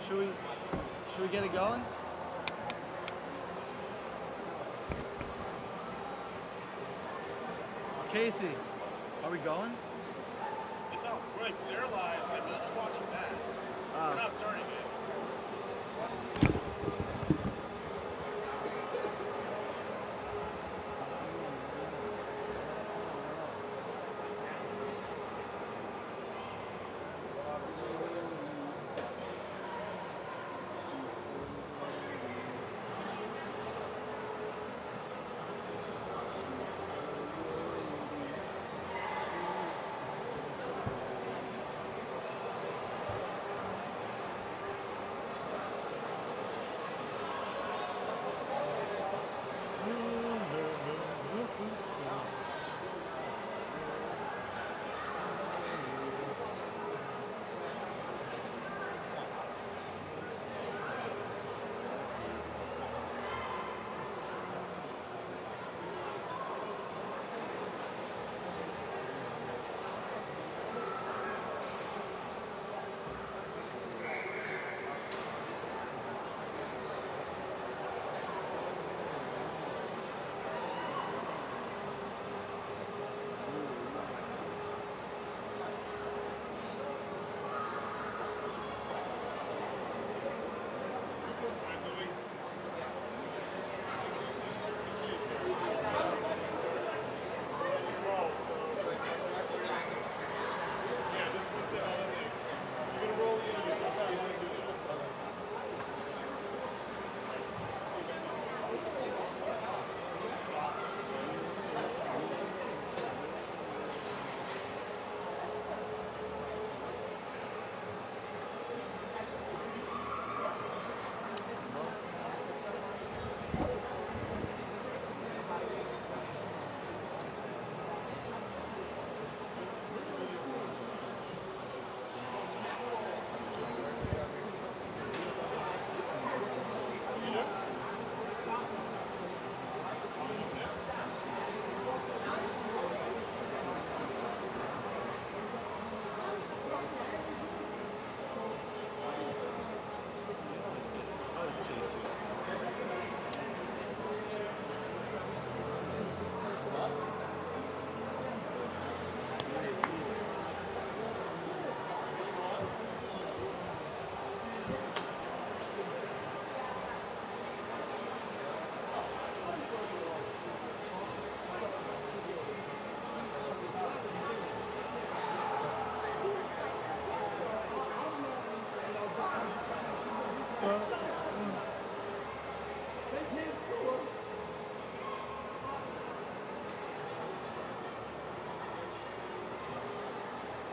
Should we get it going? Casey, are we going? It's not right. They're live. I'm just watching that. We're not starting it.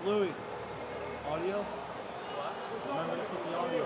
Louis, audio? What? Remember to put the audio.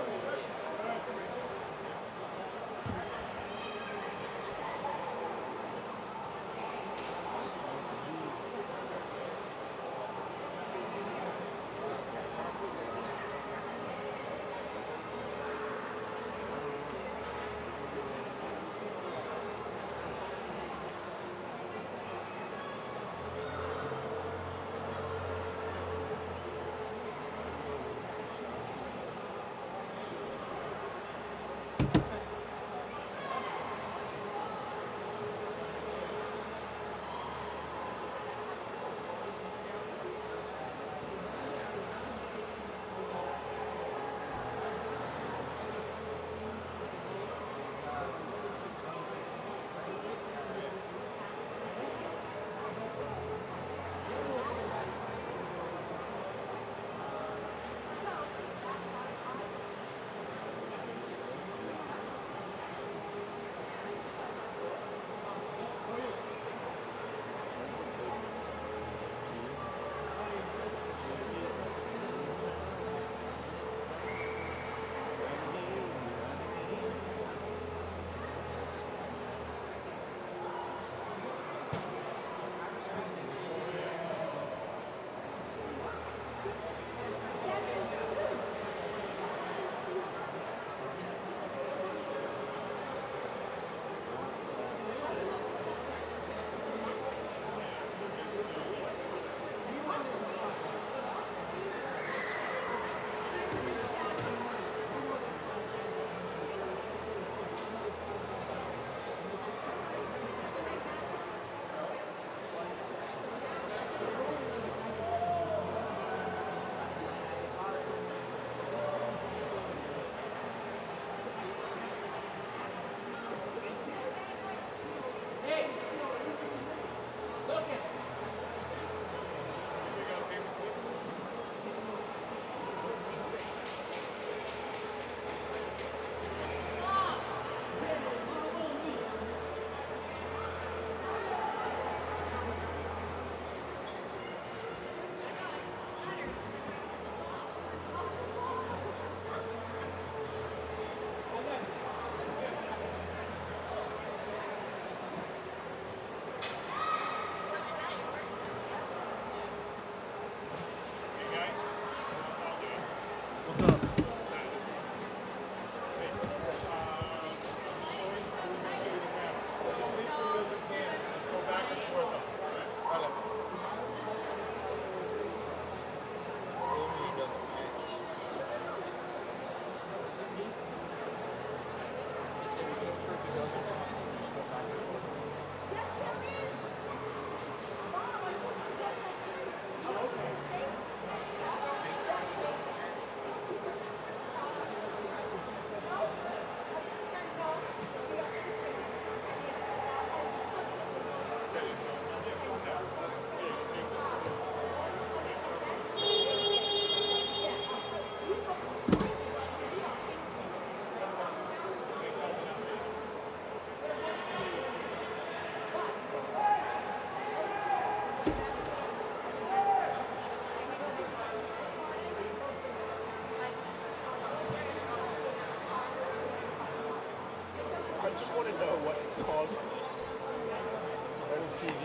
know what caused this. It's an old TV.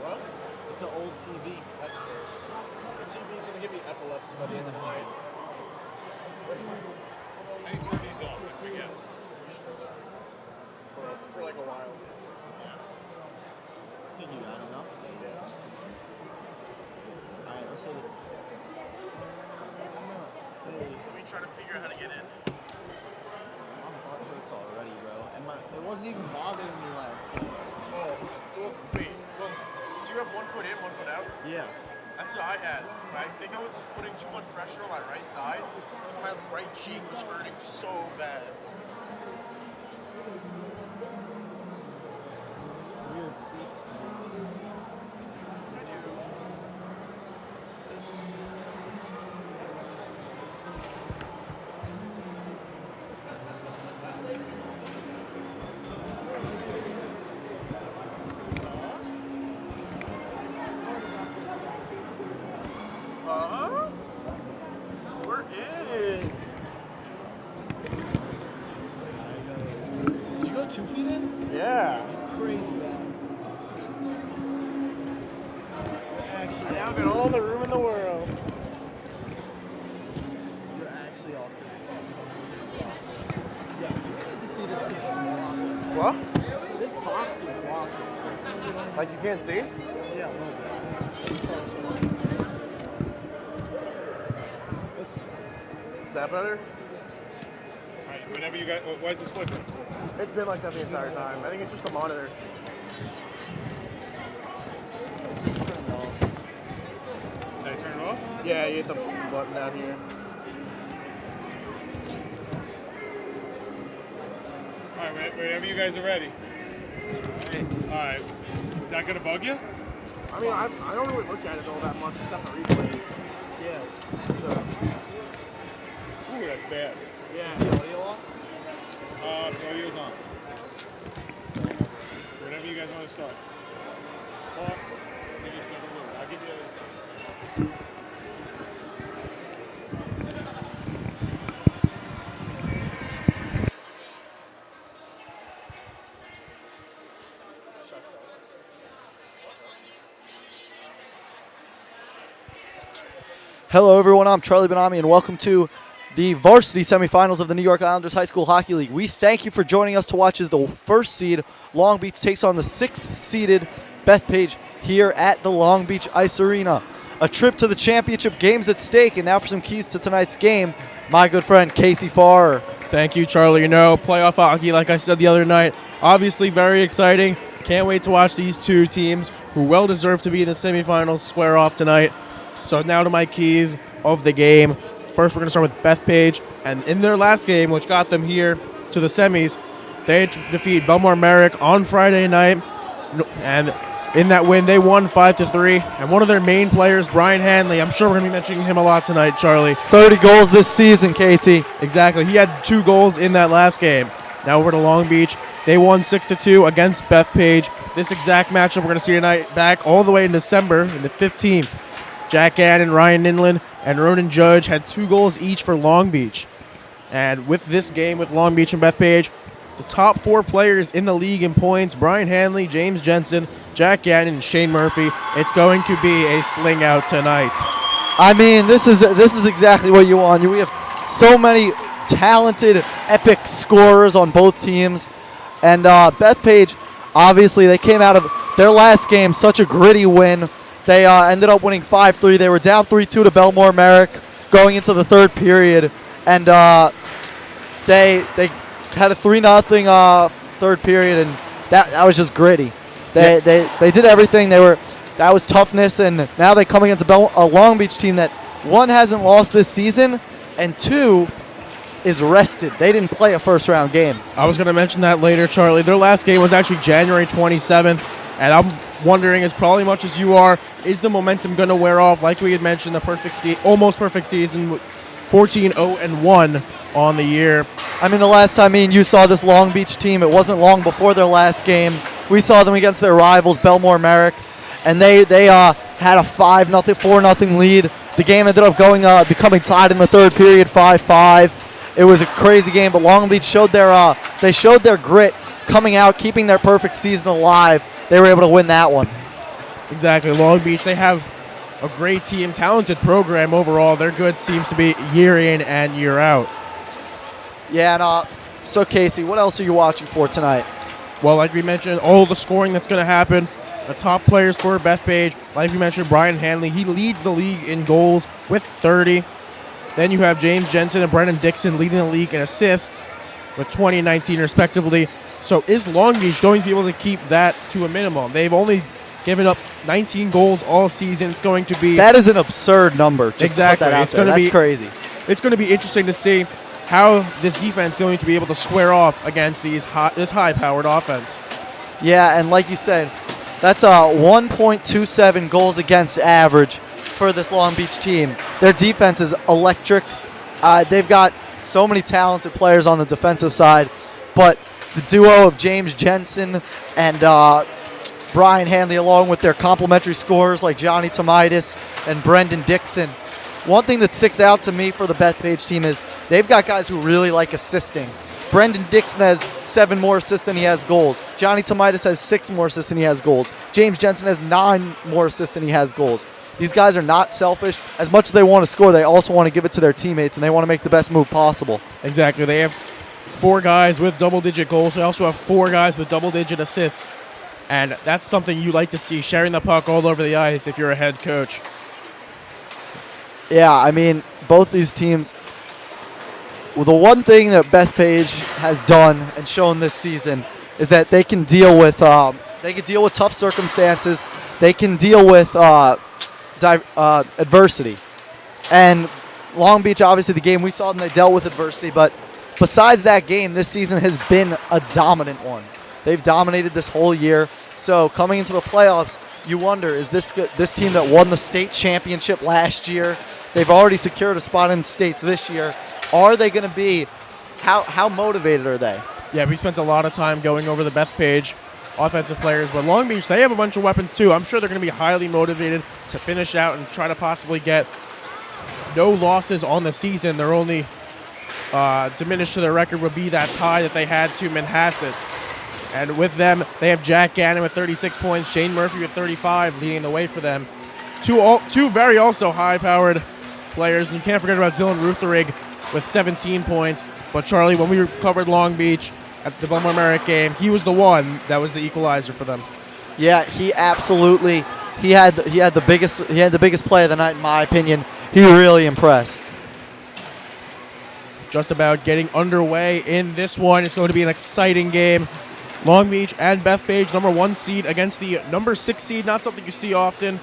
What? It's an old TV. That's true. The TV's gonna give me epilepsy by the end of the night. I need to turn these off. I forget. For like a while. I think you got it, no? Yeah. Alright, let's see. Hey, Let me try to figure out how to get in. my heart hurts already, bro. And it wasn't even bothering me last game. Oh, well, wait. Well, do you have 1 foot in, 1 foot out? Yeah. That's what I had. I think I was putting too much pressure on my right side because my right cheek was hurting so bad. Weird seats. If I do this. Huh? We're in. Did you go 2 feet in? Yeah. Crazy fast. I now got all the room in the world. You're actually off. Yeah, we need to see this. This is blocking. What? This box is blocking. Like you can't see? Yeah, a little bit. Is that better? All right, whenever you got, why is this flipping? It's been like that the entire time. I think it's just the monitor. Just turn it off. Did I turn it off? Yeah, you hit the button down here. All right, whenever you guys are ready. All right. Is that gonna bug you? I mean, I don't really look at it all that much except for replays. Yeah. So, Ooh, that's bad. yeah. Is the audio on? The audio's on. So, whenever you guys want to start. Or, you just never move. I'll give you the other side. Hello everyone, I'm Charlie Benami and welcome to the varsity semifinals of the New York Islanders High School Hockey League. We thank you for joining us to watch as the first seed, Long Beach, takes on the 6th seeded Bethpage here at the Long Beach Ice Arena. A trip to the championship games at stake, and now for some keys to tonight's game, my good friend Casey Farrer. Thank you, Charlie. You know, playoff hockey, like I said the other night, obviously very exciting. Can't wait to watch these two teams who well deserve to be in the semifinals square off tonight. So now to my keys of the game. First, we're going to start with Bethpage. And in their last game, which got them here to the semis, they defeated Belmore Merrick on Friday night. And in that win, they won 5-3. And one of their main players, Brian Hanley, I'm sure we're going to be mentioning him a lot tonight, Charlie. 30 goals this season, Casey. Exactly. He had 2 goals in that last game. Now over to Long Beach. They won 6-2 against Bethpage. This exact matchup we're going to see tonight back all the way in December in the 15th. Jack Gannon, Ryan Ninland, and Ronan Judge had 2 goals each for Long Beach. And with this game with Long Beach and Bethpage, the top 4 players in the league in points, Brian Hanley, James Jensen, Jack Gannon, and Shane Murphy. It's going to be a sling out tonight. I mean, this is exactly what you want. We have so many talented, epic scorers on both teams. And Bethpage, obviously, they came out of their last game, such a gritty win. They ended up winning 5-3. They were down 3-2 to Belmore Merrick going into the third period. And they had a 3-0 third period, and that was just gritty. They did everything. That was toughness, and now they come against a Long Beach team that, 1, hasn't lost this season, and 2, is rested. They didn't play a first-round game. I was going to mention that later, Charlie. Their last game was actually January 27th, and I'm wondering, as probably much as you are, is the momentum going to wear off? Like we had mentioned, the almost perfect season, 14-0-1 on the year. I mean, the last time me and you saw this Long Beach team, it wasn't long before their last game. We saw them against their rivals, Belmore Merrick, and they had a 5-0, 4-0 lead. The game ended up becoming tied in the third period, 5-5. It was a crazy game, but Long Beach showed their grit coming out, keeping their perfect season alive, they were able to win that one. Exactly. Long Beach, they have a great team, talented program overall. Their good seems to be year in and year out. Yeah, and so Casey, what else are you watching for tonight? Well, like we mentioned, all the scoring that's going to happen. The top players for Bethpage, like we mentioned, Brian Hanley, he leads the league in goals with 30. Then you have James Jensen and Brennan Dixon leading the league in assists with 20 and 19 respectively. So is Long Beach going to be able to keep that to a minimum? They've only given up 19 goals all season. It's going to be... That is an absurd number. Just exactly. To put that out there. That's crazy. It's going to be interesting to see how this defense is going to be able to square off against this high-powered offense. Yeah, and like you said, that's a 1.27 goals against average for this Long Beach team. Their defense is electric. They've got so many talented players on the defensive side, but the duo of James Jensen and Brian Hanley, along with their complementary scorers like Johnny Tomaitis and Brendan Dixon. One thing that sticks out to me for the Bethpage team is they've got guys who really like assisting. Brendan Dixon has 7 more assists than he has goals. Johnny Tomaitis has 6 more assists than he has goals. James Jensen has 9 more assists than he has goals. These guys are not selfish. As much as they want to score, they also want to give it to their teammates, and they want to make the best move possible. Exactly. They have 4 guys with double-digit goals. They also have 4 guys with double-digit assists. And that's something you like to see, sharing the puck all over the ice if you're a head coach. Yeah, I mean, both these teams, well, the one thing that Bethpage has done and shown this season is that they can deal with tough circumstances. They can deal with adversity. And Long Beach, obviously, the game we saw them, they dealt with adversity. But besides that game, this season has been a dominant one. They've dominated this whole year. So coming into the playoffs, you wonder, is this team that won the state championship last year? They've already secured a spot in states this year. Are they going to be, how motivated are they? Yeah, we spent a lot of time going over the Bethpage offensive players, but Long Beach, they have a bunch of weapons too. I'm sure they're going to be highly motivated to finish out and try to possibly get no losses on the season. Their only diminish to their record would be that tie that they had to Manhasset. And with them, they have Jack Gannon with 36 points, Shane Murphy with 35 leading the way for them. Two very also high-powered players, and you can't forget about Dylan Rutherig with 17 points. But Charlie, when we covered Long Beach at the Belmore Merritt game, he was the one that was the equalizer for them. Yeah, he absolutely he had the biggest play of the night in my opinion. He really impressed. Just about getting underway in this one. It's going to be an exciting game. Long Beach and Bethpage, number 1 seed against the number 6 seed. Not something you see often.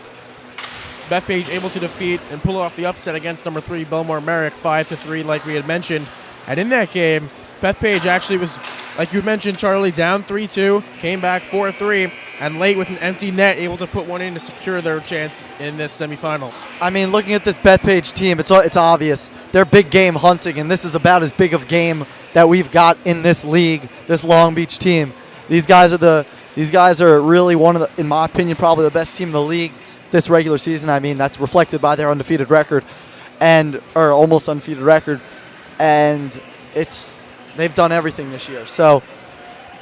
Bethpage able to defeat and pull off the upset against number 3 Belmore Merrick 5-3, like we had mentioned. And in that game, Bethpage actually was, like you mentioned, Charlie, down 3-2, came back 4-3, and late with an empty net, able to put one in to secure their chance in this semifinals. I mean, looking at this Bethpage team, it's obvious they're big game hunting, and this is about as big of a game that we've got in this league. This Long Beach team, these guys are really one of the, in my opinion, probably the best team in the league this regular season. I mean, that's reflected by their undefeated record, or almost undefeated record, and they've done everything this year. So,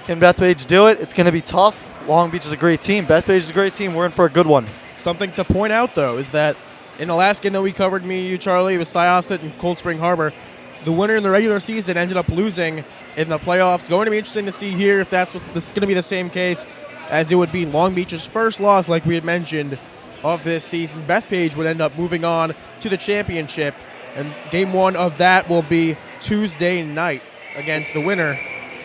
can Bethpage do it? It's going to be tough. Long Beach is a great team. Bethpage is a great team. We're in for a good one. Something to point out, though, is that in the last game that we covered, me, you, Charlie, it was Syosset and Cold Spring Harbor. The winner in the regular season ended up losing in the playoffs. Going to be interesting to see here if this is going to be the same case as it would be Long Beach's first loss, like we had mentioned, of this season. Bethpage would end up moving on to the championship, and game 1 of that will be Tuesday night against the winner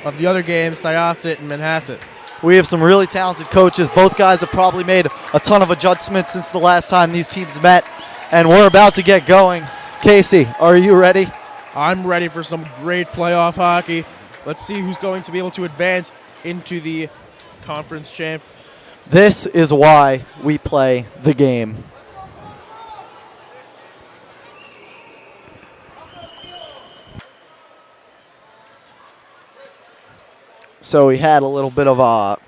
of the other game, Syosset and Manhasset. We have some really talented coaches. Both guys have probably made a ton of adjustments since the last time these teams met, and we're about to get going. Casey, are you ready? I'm ready for some great playoff hockey. Let's see who's going to be able to advance into the conference champ. This is why we play the game. So we had a little bit of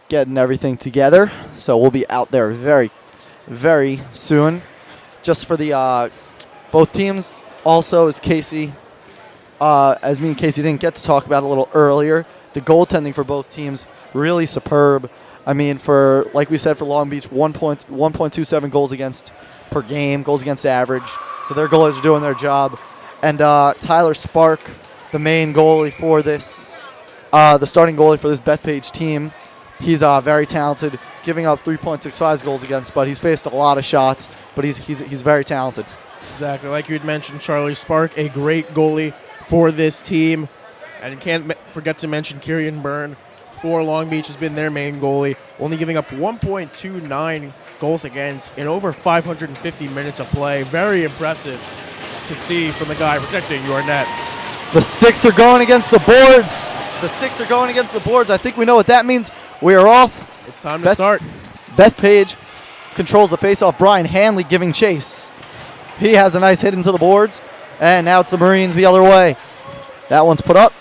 getting everything together. So we'll be out there very, very soon. Just for the both teams. Also, as me and Casey didn't get to talk about a little earlier, the goaltending for both teams really superb. I mean, for like we said, for Long Beach, 1.27 goals against per game, goals against average. So their goalies are doing their job. And Tyler Spark, the main goalie for this, the starting goalie for this Bethpage team, he's very talented, giving up 3.65 goals against, but he's faced a lot of shots, but he's very talented. Exactly. Like you had mentioned, Charlie Spark, a great goalie for this team. And can't forget to mention Kieran Byrne for Long Beach has been their main goalie, only giving up 1.29 goals against in over 550 minutes of play. Very impressive to see from the guy protecting your net. The sticks are going against the boards. The sticks are going against the boards. I think we know what that means. We are off. It's time to start. Bethpage controls the faceoff. Brian Hanley giving chase. He has a nice hit into the boards, and now it's the Marines the other way. That one's put up,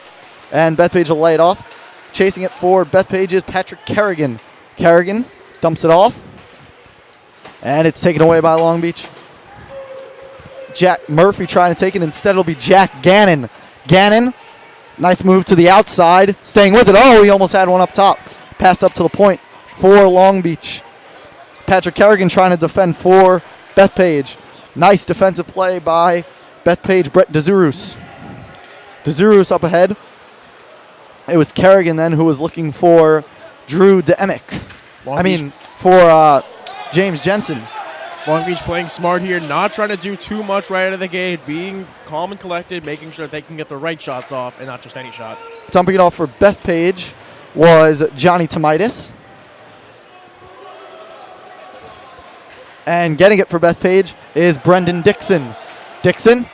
and Bethpage will lay it off. Chasing it for Bethpage is Patrick Kerrigan. Kerrigan dumps it off, and it's taken away by Long Beach. Jack Murphy trying to take it. Instead, it'll be Jack Gannon. Gannon, nice move to the outside, staying with it. Oh, he almost had one up top. Passed up to the point for Long Beach. Patrick Kerrigan trying to defend for Bethpage. Nice defensive play by Bethpage, Brett Dezurus. Dezurus up ahead. It was Kerrigan then who was looking for Drew DeEmick. For James Jensen. Long Beach playing smart here, not trying to do too much right out of the gate, being calm and collected, making sure they can get the right shots off and not just any shot. Dumping it off for Bethpage was Johnny Tomaitis. And getting it for Bethpage is Brendan Dixon. Dixon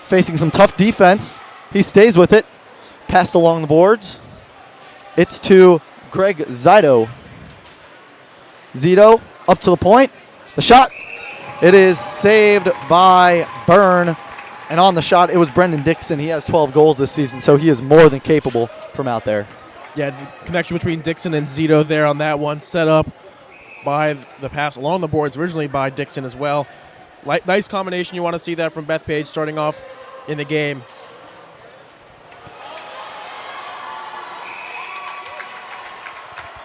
facing some tough defense. He stays with it. Passed along the boards. It's to Greg Zito. Zito up to the point. The shot. It is saved by Byrne. And on the shot, it was Brendan Dixon. He has 12 goals this season, so he is more than capable from out there. Yeah, the connection between Dixon and Zito there on that one, set up by the pass along the boards, originally by Dixon as well. Nice combination. You want to see that from Bethpage starting off in the game.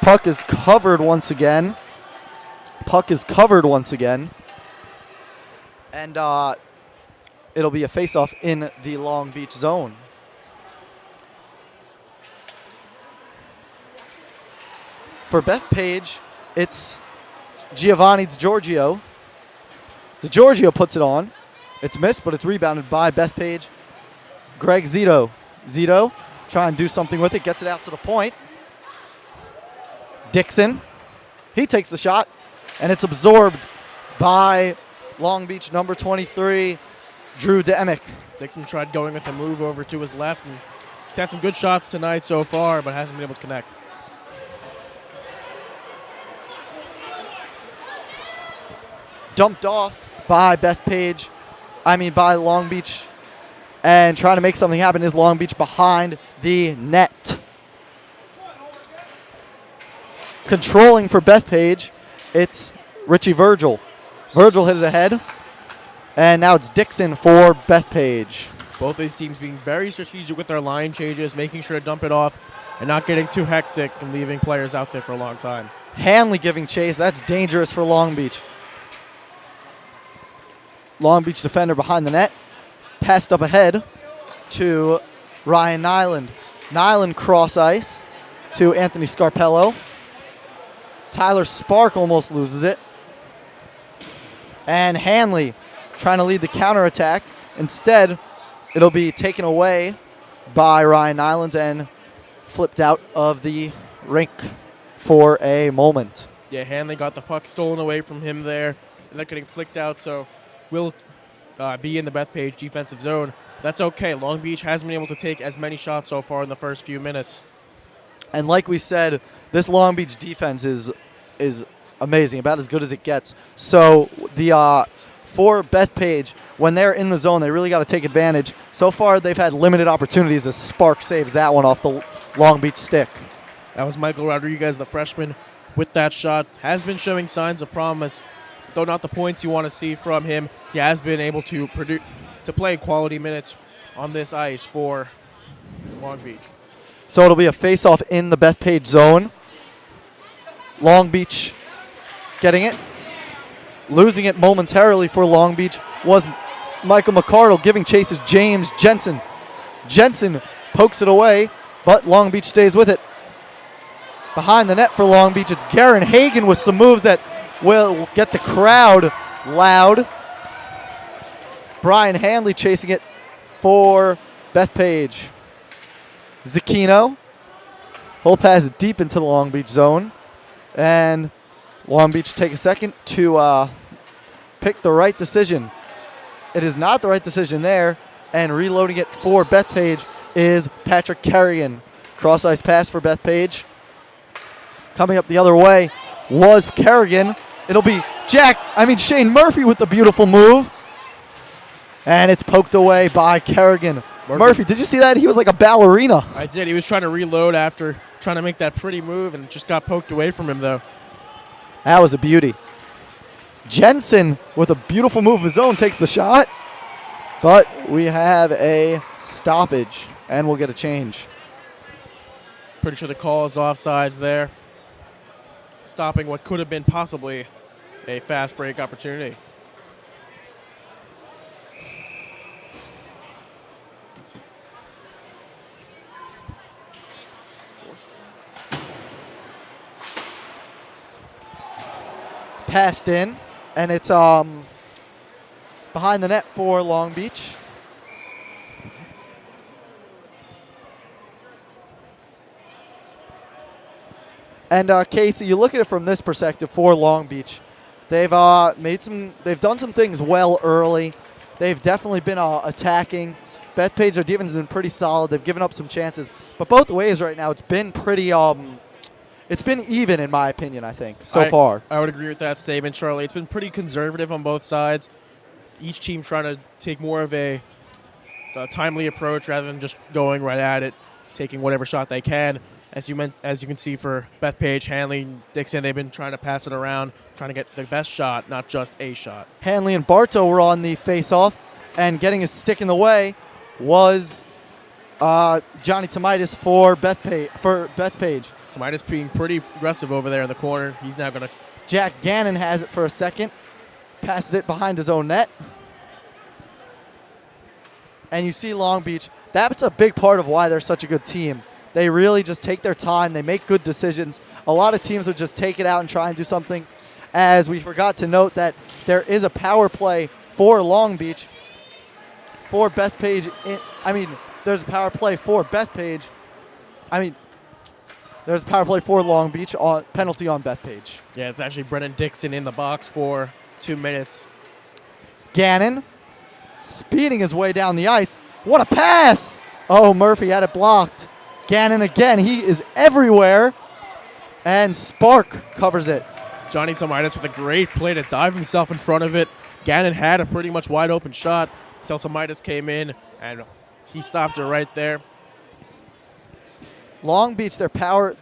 Puck is covered once again. And it'll be a face-off in the Long Beach zone. For Bethpage, it's Giovanni Giorgio. The Giorgio puts it on. It's missed, but it's rebounded by Bethpage. Greg Zito. Zito trying to do something with it, gets it out to the point. Dixon, he takes the shot, and it's absorbed by Long Beach number 23, Drew DeEmick. Dixon tried going with the move over to his left, and he's had some good shots tonight so far, but hasn't been able to connect. Dumped off by by Long Beach, and trying to make something happen is Long Beach behind the net. Controlling for Bethpage, it's Richie Virgil. Virgil hit it ahead, and now it's Dixon for Bethpage. Both these teams being very strategic with their line changes, making sure to dump it off and not getting too hectic and leaving players out there for a long time. Hanley giving chase. That's dangerous for Long Beach. Long Beach defender behind the net. Passed up ahead to Ryan Nyland. Nyland cross ice to Anthony Scarpello. Tyler Spark almost loses it. And Hanley trying to lead the counterattack. Instead, it'll be taken away by Ryan Nyland and flipped out of the rink for a moment. Yeah, Hanley got the puck stolen away from him there. They're not getting flicked out, so will be in the Bethpage defensive zone. That's okay. Long Beach hasn't been able to take as many shots so far in the first few minutes. And like we said, this Long Beach defense is amazing, about as good as it gets. So for Bethpage, when they're in the zone, they really got to take advantage. So far, they've had limited opportunities as Spark saves that one off the Long Beach stick. That was Michael Rodriguez, the freshman, with that shot. Has been showing signs of promise, though not the points you want to see from him. He has been able to play quality minutes on this ice for Long Beach. So it'll be a face-off in the Bethpage zone. Long Beach getting it. Losing it momentarily for Long Beach was Michael McCardle. Giving chase is James Jensen. Jensen pokes it away, but Long Beach stays with it. Behind the net for Long Beach, it's Garen Hagen with some moves that will get the crowd loud. Brian Hanley chasing it for Bethpage. Zucchino. Hold pass deep into the Long Beach zone. And Long Beach take a second to pick the right decision. It is not the right decision there. And reloading it for Bethpage is Patrick Kerrigan. Cross ice pass for Bethpage. Coming up the other way was Kerrigan. It'll be Shane Murphy with the beautiful move. And it's poked away by Kerrigan. Murphy, did you see that? He was like a ballerina. I did. He was trying to reload after trying to make that pretty move, and it just got poked away from him, though. That was a beauty. Jensen, with a beautiful move of his own, takes the shot. But we have a stoppage, and we'll get a change. Pretty sure the call is offsides there. Stopping what could have been possibly a fast break opportunity. Passed in, and it's behind the net for Long Beach. And Casey, you look at it from this perspective for Long Beach. They've done some things well early. They've definitely been attacking. Bethpage, their defense has been pretty solid. They've given up some chances, but both ways right now, it's been pretty. It's been even, in my opinion, I think, so far. I would agree with that statement, Charlie. It's been pretty conservative on both sides. Each team trying to take more of a timely approach rather than just going right at it, taking whatever shot they can. As you can see for Bethpage, Hanley, Dixon, they've been trying to pass it around, trying to get the best shot, not just a shot. Hanley and Bartow were on the face-off, and getting his stick in the way was Johnny Tomaitis for Bethpage. Tomaitis being pretty aggressive over there in the corner. He's now going to... Jack Gannon has it for a second. Passes it behind his own net. And you see Long Beach. That's a big part of why they're such a good team. They really just take their time. They make good decisions. A lot of teams would just take it out and try and do something. As we forgot to note that there is a power play for Long Beach. For Bethpage. There's a power play for Bethpage. There's a power play for Long Beach, on penalty on Bethpage. Yeah, it's actually Brennan Dixon in the box for 2 minutes. Gannon speeding his way down the ice. What a pass! Oh, Murphy had it blocked. Gannon again, he is everywhere. And Spark covers it. Johnny Tomaitis with a great play to dive himself in front of it. Gannon had a pretty much wide open shot until Tomaitis came in, and he stopped it right there. Long Beach, their power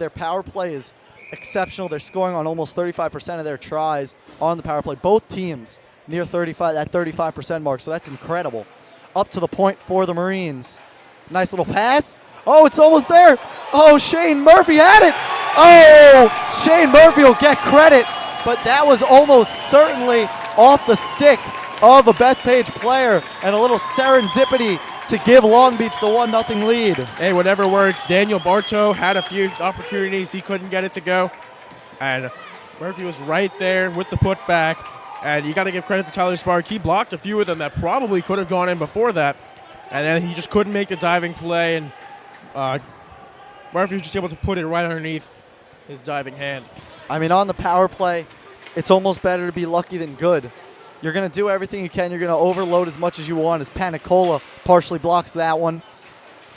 play is exceptional. They're scoring on almost 35% of their tries on the power play. Both teams near that 35% mark, so that's incredible. Up to the point for the Marines. Nice little pass. Oh, it's almost there. Oh, Shane Murphy had it. Oh, Shane Murphy will get credit, but that was almost certainly off the stick of a Bethpage player, and a little serendipity to give Long Beach the 1-0 lead. Hey, whatever works. Daniel Bartow had a few opportunities. He couldn't get it to go. And Murphy was right there with the putback. And you got to give credit to Tyler Spark. He blocked a few of them that probably could have gone in before that. And then he just couldn't make the diving play. And Murphy was just able to put it right underneath his diving hand. On the power play, it's almost better to be lucky than good. You're going to do everything you can. You're going to overload as much as you want, as Panicola partially blocks that one.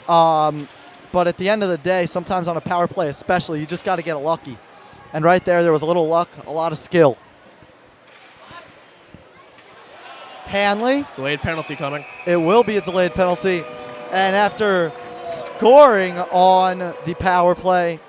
But at the end of the day, sometimes on a power play especially, you just got to get lucky. And right there was a little luck, a lot of skill. Hanley. Delayed penalty coming. It will be a delayed penalty. And after scoring on the power play,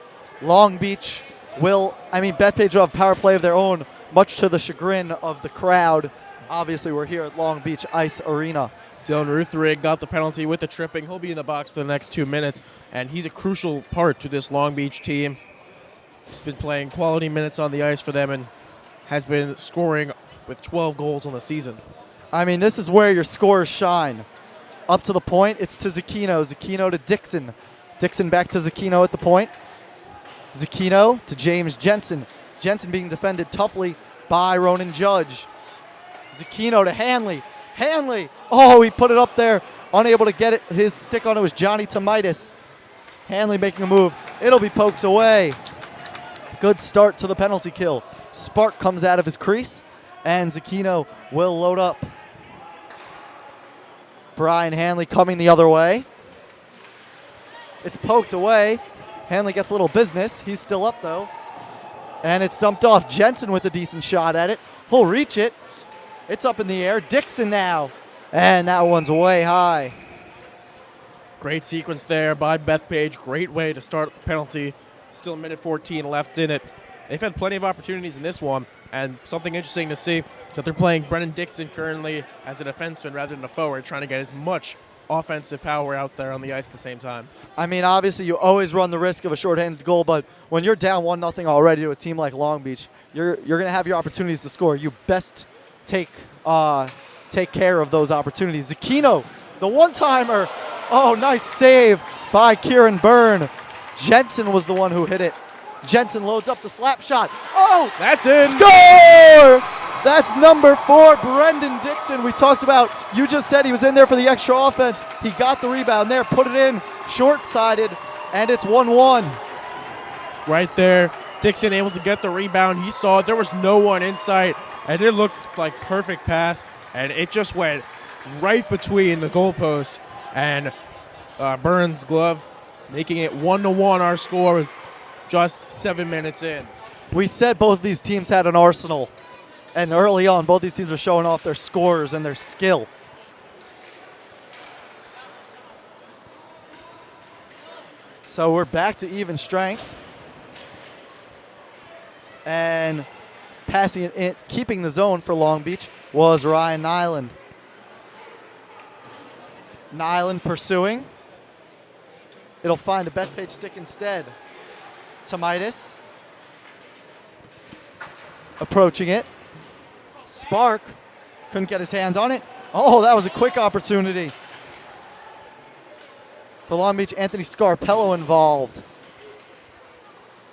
Long Beach Bethpage will have power play of their own, much to the chagrin of the crowd. Obviously, we're here at Long Beach Ice Arena. Dylan Ruthrig got the penalty with the tripping. He'll be in the box for the next 2 minutes, and he's a crucial part to this Long Beach team. He's been playing quality minutes on the ice for them and has been scoring with 12 goals on the season. I mean, this is where your scores shine. Up to the point, it's to Zucchino. Zucchino to Dixon. Dixon back to Zucchino at the point. Zucchino to James Jensen. Jensen being defended toughly by Ronan Judge. Zucchino to Hanley. Hanley, oh, he put it up there. Unable to get it. His stick on it was Johnny Tomaitis. Hanley making a move. It'll be poked away. Good start to the penalty kill. Spark comes out of his crease, and Zucchino will load up. Brian Hanley coming the other way. It's poked away. Hanley gets a little business. He's still up, though. And it's dumped off. Jensen with a decent shot at it. He'll reach it. It's up in the air. Dixon now. And that one's way high. Great sequence there by Bethpage. Great way to start the penalty. Still a minute 14 left in it. They've had plenty of opportunities in this one. And something interesting to see is that they're playing Brennan Dixon currently as a defenseman rather than a forward, trying to get as much offensive power out there on the ice at the same time. I mean, obviously, you always run the risk of a shorthanded goal, but when you're down 1-0 already to a team like Long Beach, you're going to have your opportunities to score. You best take care of those opportunities. Zucchino, the one-timer. Oh, nice save by Kieran Byrne. Jensen was the one who hit it. Jensen loads up the slap shot. Oh, that's in. Score! That's number 4, Brendan Dixon. We talked about, you just said he was in there for the extra offense. He got the rebound there, put it in, short-sided, and it's 1-1. Right there, Dixon able to get the rebound. He saw it. There was no one in sight, and it looked like perfect pass, and it just went right between the goalpost and Burns' glove, making it 1-1 our score with just 7 minutes in. We said both these teams had an arsenal. And early on, both these teams are showing off their scores and their skill. So we're back to even strength. And passing it in, keeping the zone for Long Beach was Ryan Nyland. Nyland pursuing. It'll find a Bethpage stick instead. Tomaitis approaching it. Spark couldn't get his hand on it. Oh, that was a quick opportunity. For Long Beach, Anthony Scarpello involved.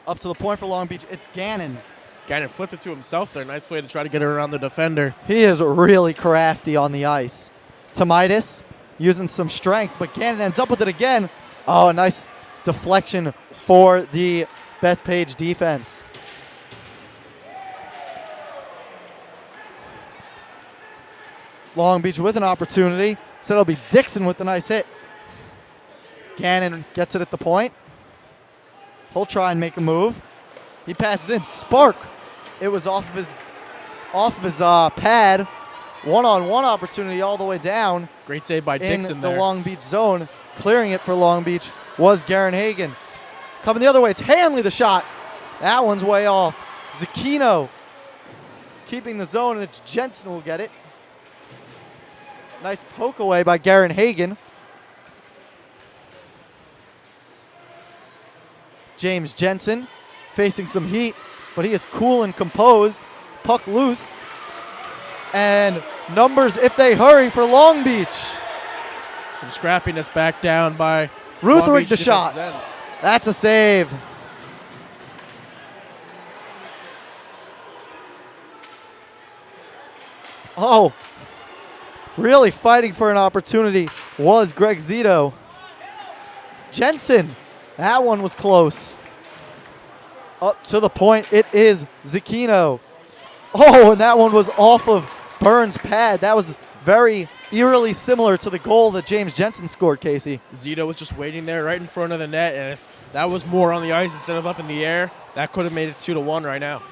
Up to the point for Long Beach, it's Gannon. Gannon flipped it to himself there. Nice way to try to get it around the defender. He is really crafty on the ice. Tomaitis using some strength, but Gannon ends up with it again. Oh, a nice deflection for the Bethpage defense. Long Beach with an opportunity. So it'll be Dixon with the nice hit. Gannon gets it at the point. He'll try and make a move. He passes it in. Spark. It was off of his pad. One-on-one opportunity all the way down. Great save by Dixon in there. the Long Beach zone. Clearing it for Long Beach was Garen Hagen. Coming the other way, it's Hanley the shot. That one's way off. Zucchino keeping the zone, and it's Jensen who will get it. Nice poke away by Garen Hagen. James Jensen facing some heat, but he is cool and composed. Puck loose. And numbers if they hurry for Long Beach. Some scrappiness back down by Ruthrig the shot. That's a save. Oh, really fighting for an opportunity was Greg Zito. Jensen, that one was close. Up to the point, it is Zucchino. Oh, and that one was off of Burns' pad. That was very eerily similar to the goal that James Jensen scored, Casey. Zito was just waiting there right in front of the net, and if that was more on the ice instead of up in the air, that could have made it 2-1 right now.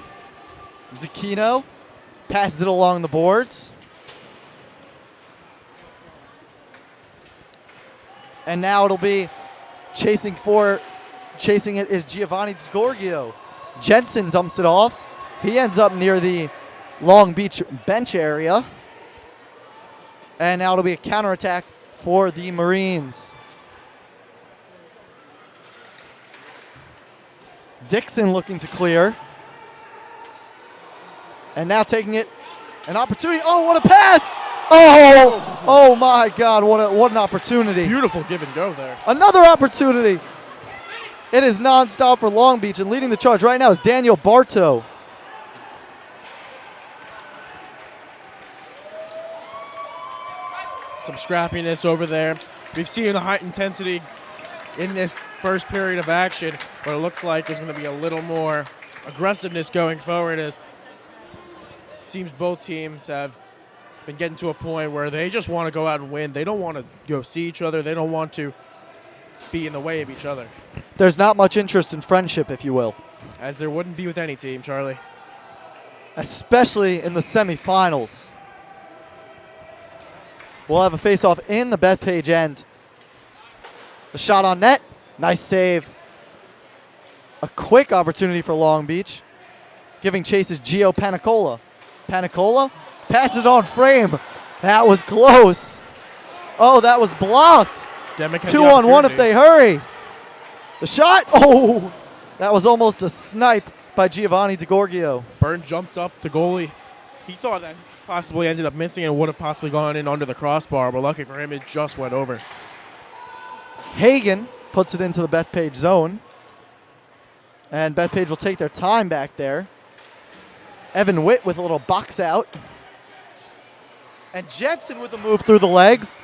Zucchino passes it along the boards. And now it'll be chasing it is Giovanni Sgorgio. Jensen dumps it off. He ends up near the Long Beach bench area. And now it'll be a counterattack for the Marines. Dixon looking to clear. And now taking it. An opportunity. Oh, what a pass! Oh my God, what an opportunity. Beautiful give and go there. Another opportunity. It is nonstop for Long Beach, and leading the charge right now is Daniel Bartow. Some scrappiness over there. We've seen the high intensity in this first period of action, but it looks like there's going to be a little more aggressiveness going forward as it seems both teams have been getting to a point where they just want to go out and win. They don't want to go see each other. They don't want to be in the way of each other. There's not much interest in friendship, if you will. As there wouldn't be with any team, Charlie. Especially in the semifinals. We'll have a face-off in the Bethpage end. The shot on net. Nice save. A quick opportunity for Long Beach. Giving chase is Gio Panicola. Panicola passes on frame. That was close. Oh, that was blocked. Demick had 2-on-1 if they hurry. The shot. Oh, that was almost a snipe by Giovanni DeGorgio. Byrne jumped up the goalie. He thought that possibly ended up missing and would have possibly gone in under the crossbar, but lucky for him, it just went over. Hagen puts it into the Bethpage zone. And Bethpage will take their time back there. Evan Witt with a little box out. And Jensen with a move through the legs.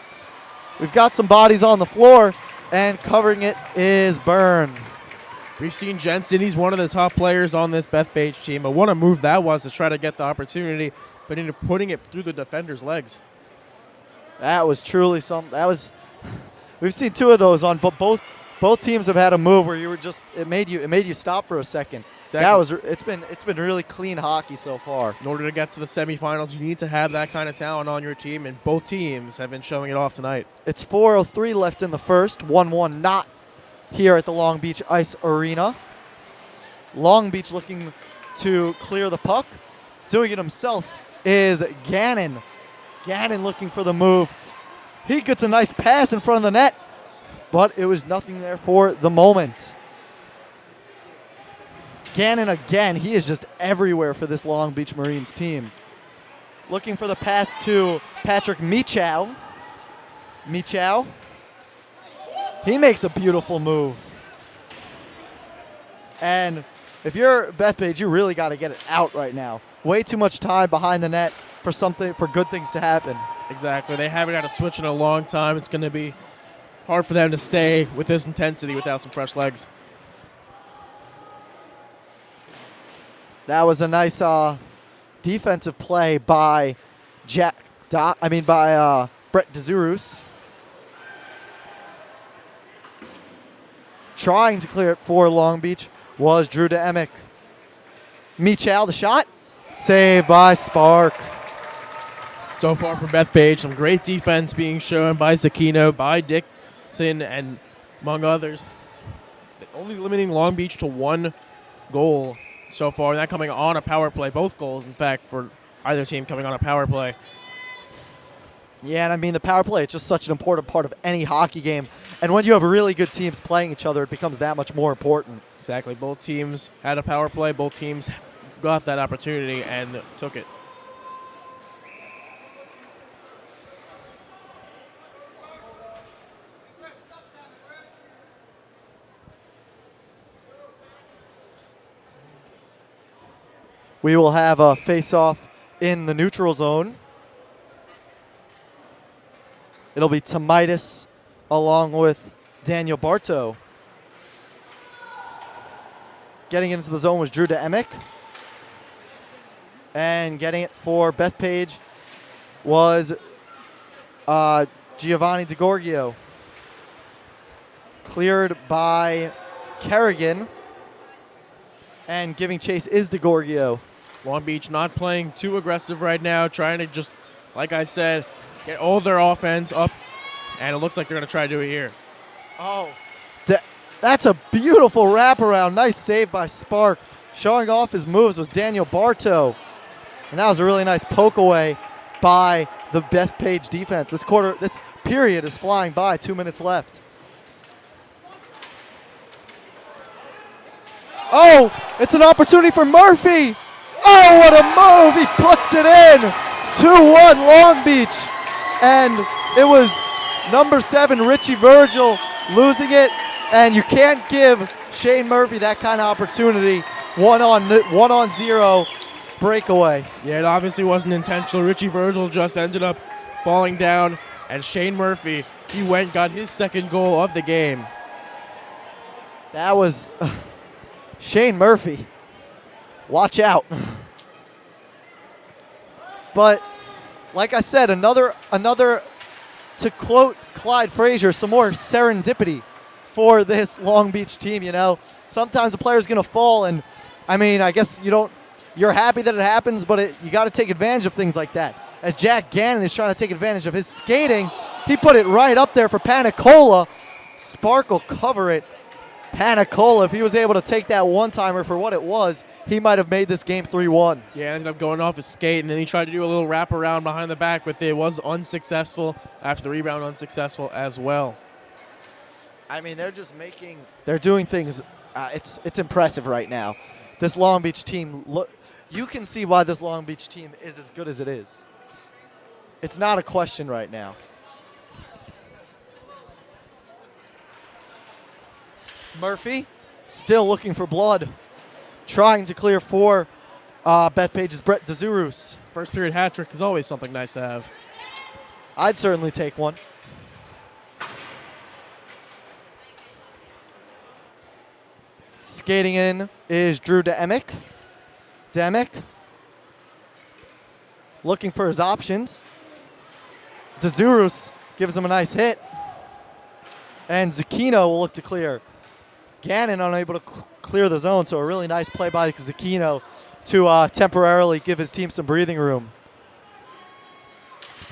We've got some bodies on the floor, and covering it is Byrne. We've seen Jensen. He's one of the top players on this Bethpage team. But what a move that was to try to get the opportunity, but ended up putting it through the defender's legs. That was truly something. We've seen two of those on, but both teams have had a move where you were just it made you stop for a second. Exactly. It's been really clean hockey so far. In order to get to the semifinals, you need to have that kind of talent on your team, and both teams have been showing it off tonight. It's 4:03 left in the first. 1-1 not here at the Long Beach Ice Arena. Long Beach looking to clear the puck. Doing it himself is Gannon. Gannon looking for the move. He gets a nice pass in front of the net, but it was nothing there for the moment. Gannon again, he is just everywhere for this Long Beach Marines team. Looking for the pass to Patrick Michow. Michow. He makes a beautiful move. And if you're Bethpage, you really got to get it out right now. Way too much time behind the net for good things to happen. Exactly. They haven't had a switch in a long time. It's going to be hard for them to stay with this intensity without some fresh legs. That was a nice defensive play by Brett DeZurus. Trying to clear it for Long Beach was Drew DeEmick. Michow, the shot. Saved by Spark. So far for Bethpage, some great defense being shown by Zecchino, by Dixon, and among others. Only limiting Long Beach to one goal so far, and that coming on a power play. Both goals, in fact, for either team coming on a power play. Yeah, and I mean, the power play, it's just such an important part of any hockey game. And when you have really good teams playing each other, it becomes that much more important. Exactly. Both teams had a power play. Both teams got that opportunity and took it. We will have a face-off in the neutral zone. It'll be Tomitis along with Daniel Bartow. Getting into the zone was Drew DeEmick. And getting it for Bethpage was Giovanni DeGorgio. Cleared by Kerrigan. And giving chase is DeGorgio. Long Beach not playing too aggressive right now, trying to just, like I said, get all their offense up, and it looks like they're going to try to do it here. Oh, that's a beautiful wraparound. Nice save by Spark. Showing off his moves was Daniel Bartow. And that was a really nice poke away by the Bethpage defense. This period is flying by. 2 minutes left. Oh, it's an opportunity for Murphy. Oh, what a move. He puts it in. 2-1 Long Beach. And it was number 7, Richie Virgil, losing it. And you can't give Shane Murphy that kind of opportunity. 1-on-0 breakaway. Yeah, it obviously wasn't intentional. Richie Virgil just ended up falling down. And Shane Murphy, he went, got his second goal of the game. That was Shane Murphy. Watch out. But like I said, another, to quote Clyde Frazier, some more serendipity for this Long Beach team. You know, sometimes a player's going to fall, and I mean, I guess you're happy that it happens, but you got to take advantage of things like that. As Jack Gannon is trying to take advantage of his skating, he put it right up there for Panicola. Sparkle cover it. Panicola, if he was able to take that one-timer for what it was, he might have made this game 3-1. Yeah, ended up going off his skate, and then he tried to do a little wraparound behind the back with it. It was unsuccessful. After the rebound, unsuccessful as well. I mean, they're doing things. It's impressive right now. This Long Beach team, you can see why this Long Beach team is as good as it is. It's not a question right now. Murphy still looking for blood. Trying to clear for Bethpage's Brett DeZurus. First period hat trick is always something nice to have. I'd certainly take one. Skating in is Drew Demick. Demick looking for his options. DeZurus gives him a nice hit. And Zucchino will look to clear. Gannon unable to clear the zone, so a really nice play by Zucchino to temporarily give his team some breathing room.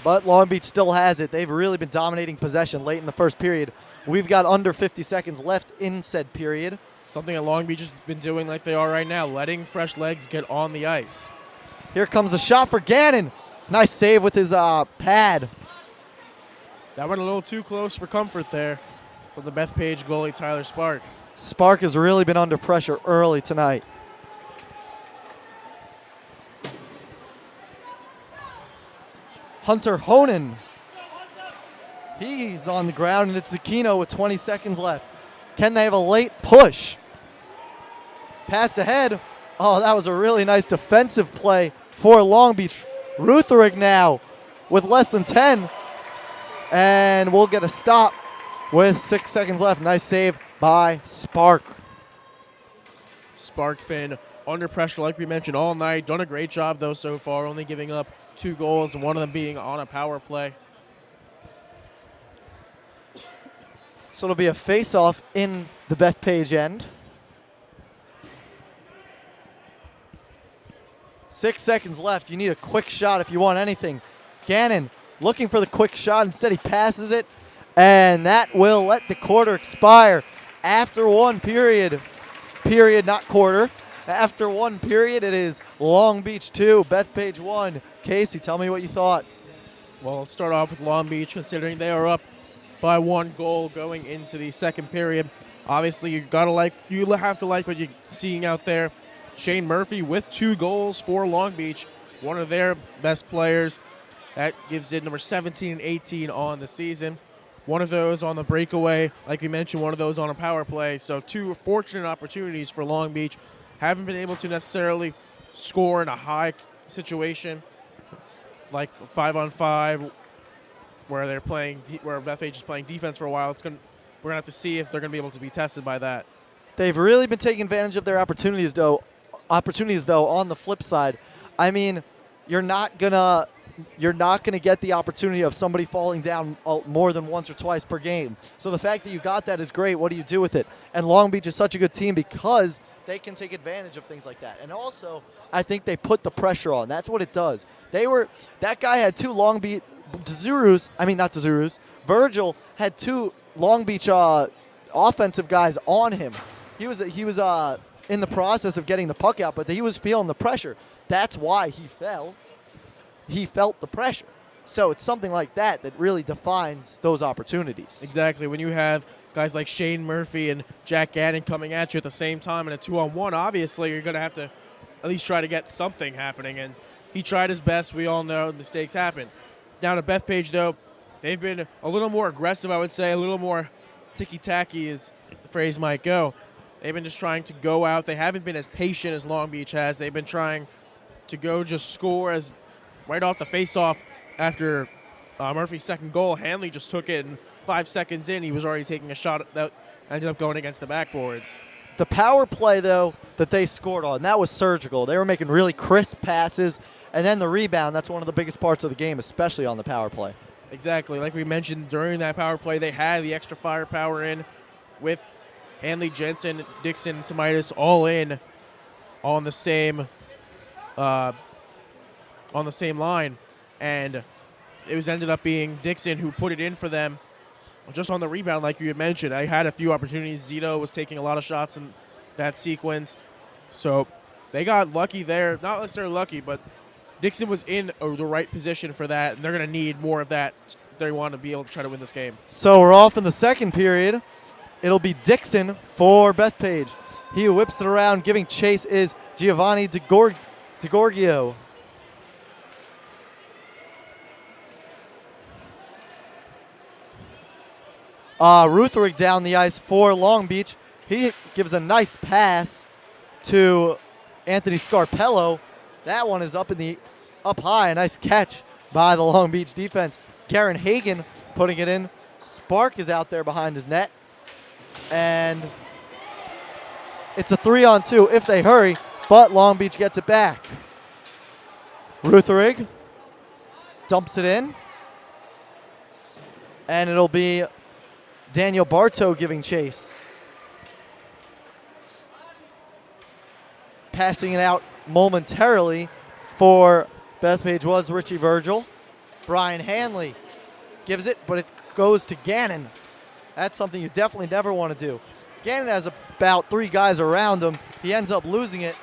But Long Beach still has it. They've really been dominating possession late in the first period. We've got under 50 seconds left in said period. Something that Long Beach has been doing like they are right now, letting fresh legs get on the ice. Here comes the shot for Gannon. Nice save with his pad. That went a little too close for comfort there for the Bethpage goalie, Tyler Spark. Spark has really been under pressure early tonight. Hunter Honan. He's on the ground, and it's Zucchino with 20 seconds left. Can they have a late push? Passed ahead. Oh, that was a really nice defensive play for Long Beach. Rutherick now with less than 10. And we'll get a stop with 6 seconds left. Nice save by Spark. Spark's been under pressure, like we mentioned, all night. Done a great job, though, so far, only giving up 2 goals, and one of them being on a power play. So it'll be a face-off in the Bethpage end. 6 seconds left. You need a quick shot if you want anything. Gannon looking for the quick shot. Instead, he passes it, and that will let the quarter expire. After one period, not quarter. After one period, it is Long Beach 2, Bethpage 1. Casey, tell me what you thought. Well, let's start off with Long Beach, considering they are up by 1 goal going into the second period. Obviously, you have to like what you're seeing out there. Shane Murphy with 2 goals for Long Beach, one of their best players. That gives it number 17 and 18 on the season. One of those on the breakaway, like we mentioned, one of those on a power play. So 2 fortunate opportunities for Long Beach. Haven't been able to necessarily score in a high situation, like 5-on-5, where they're playing, where Bethpage is playing defense for a while. We're gonna have to see if they're gonna be able to be tested by that. They've really been taking advantage of their opportunities, though. On the flip side, I mean, you're not gonna get the opportunity of somebody falling down more than once or twice per game. So the fact that you got that is great. What do you do with it? And Long Beach is such a good team because they can take advantage of things like that. And also, I think they put the pressure on. That's what it does. That guy had 2 Long Beach Virgil had 2 Long Beach offensive guys on him. He was in the process of getting the puck out, but he was feeling the pressure. That's why he fell. He felt the pressure. So it's something like that that really defines those opportunities. Exactly. When you have guys like Shane Murphy and Jack Gannon coming at you at the same time in a 2-on-1, obviously you're going to have to at least try to get something happening. And he tried his best. We all know mistakes happen. Down to Bethpage, though, they've been a little more aggressive, I would say, a little more ticky-tacky, as the phrase might go. They've been just trying to go out. They haven't been as patient as Long Beach has. They've been trying to go just score as right off the face-off after Murphy's second goal. Hanley just took it, and 5 seconds in, he was already taking a shot that ended up going against the backboards. The power play, though, that they scored on, that was surgical. They were making really crisp passes, and then the rebound, that's one of the biggest parts of the game, especially on the power play. Exactly. Like we mentioned, during that power play, they had the extra firepower in with Hanley, Jensen, Dixon, Tomitis all in on the same line, and it was ended up being Dixon who put it in for them just on the rebound, like you had mentioned. I had a few opportunities. Zito was taking a lot of shots in that sequence, so they got lucky there. Not necessarily lucky, but Dixon was in the right position for that, and they're going to need more of that if they want to be able to try to win this game. So we're off in the second period. It'll be Dixon for Bethpage. He who whips it around, giving chase, is Giovanni DeGorgio. Rutherick down the ice for Long Beach. He gives a nice pass to Anthony Scarpello. That one is up high. A nice catch by the Long Beach defense. Garen Hagen putting it in. Spark is out there behind his net. And it's a 3-on-2 if they hurry, but Long Beach gets it back. Rutherick dumps it in. And it'll be Daniel Bartow giving chase. Passing it out momentarily for Bethpage was Richie Virgil. Brian Hanley gives it, but it goes to Gannon. That's something you definitely never want to do. Gannon has about 3 guys around him. He ends up losing it.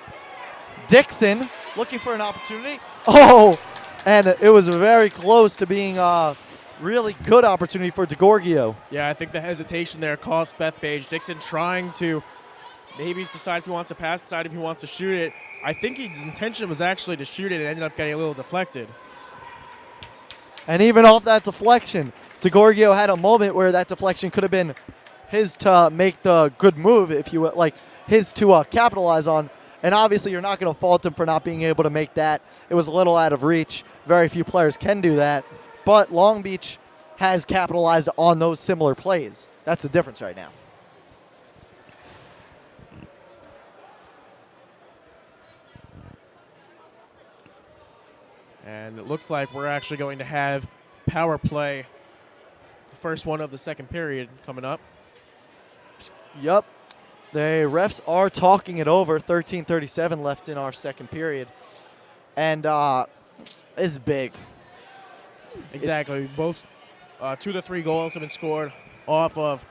Dixon looking for an opportunity. Oh, and it was very close to being a really good opportunity for DeGorgio. Yeah, I think the hesitation there cost Bethpage. Dixon trying to maybe decide if he wants to pass, decide if he wants to shoot it. I think his intention was actually to shoot it and ended up getting a little deflected. And even off that deflection, DeGorgio had a moment where that deflection could have been his to make the good move, if you like, his to capitalize on. And obviously, you're not going to fault him for not being able to make that. It was a little out of reach. Very few players can do that. But Long Beach has capitalized on those similar plays. That's the difference right now. And it looks like we're actually going to have power play, the first one of the second period, coming up. Yep. The refs are talking it over. 13:37 left in our second period. And this is big. Exactly. Both 2 of the 3 goals have been scored off of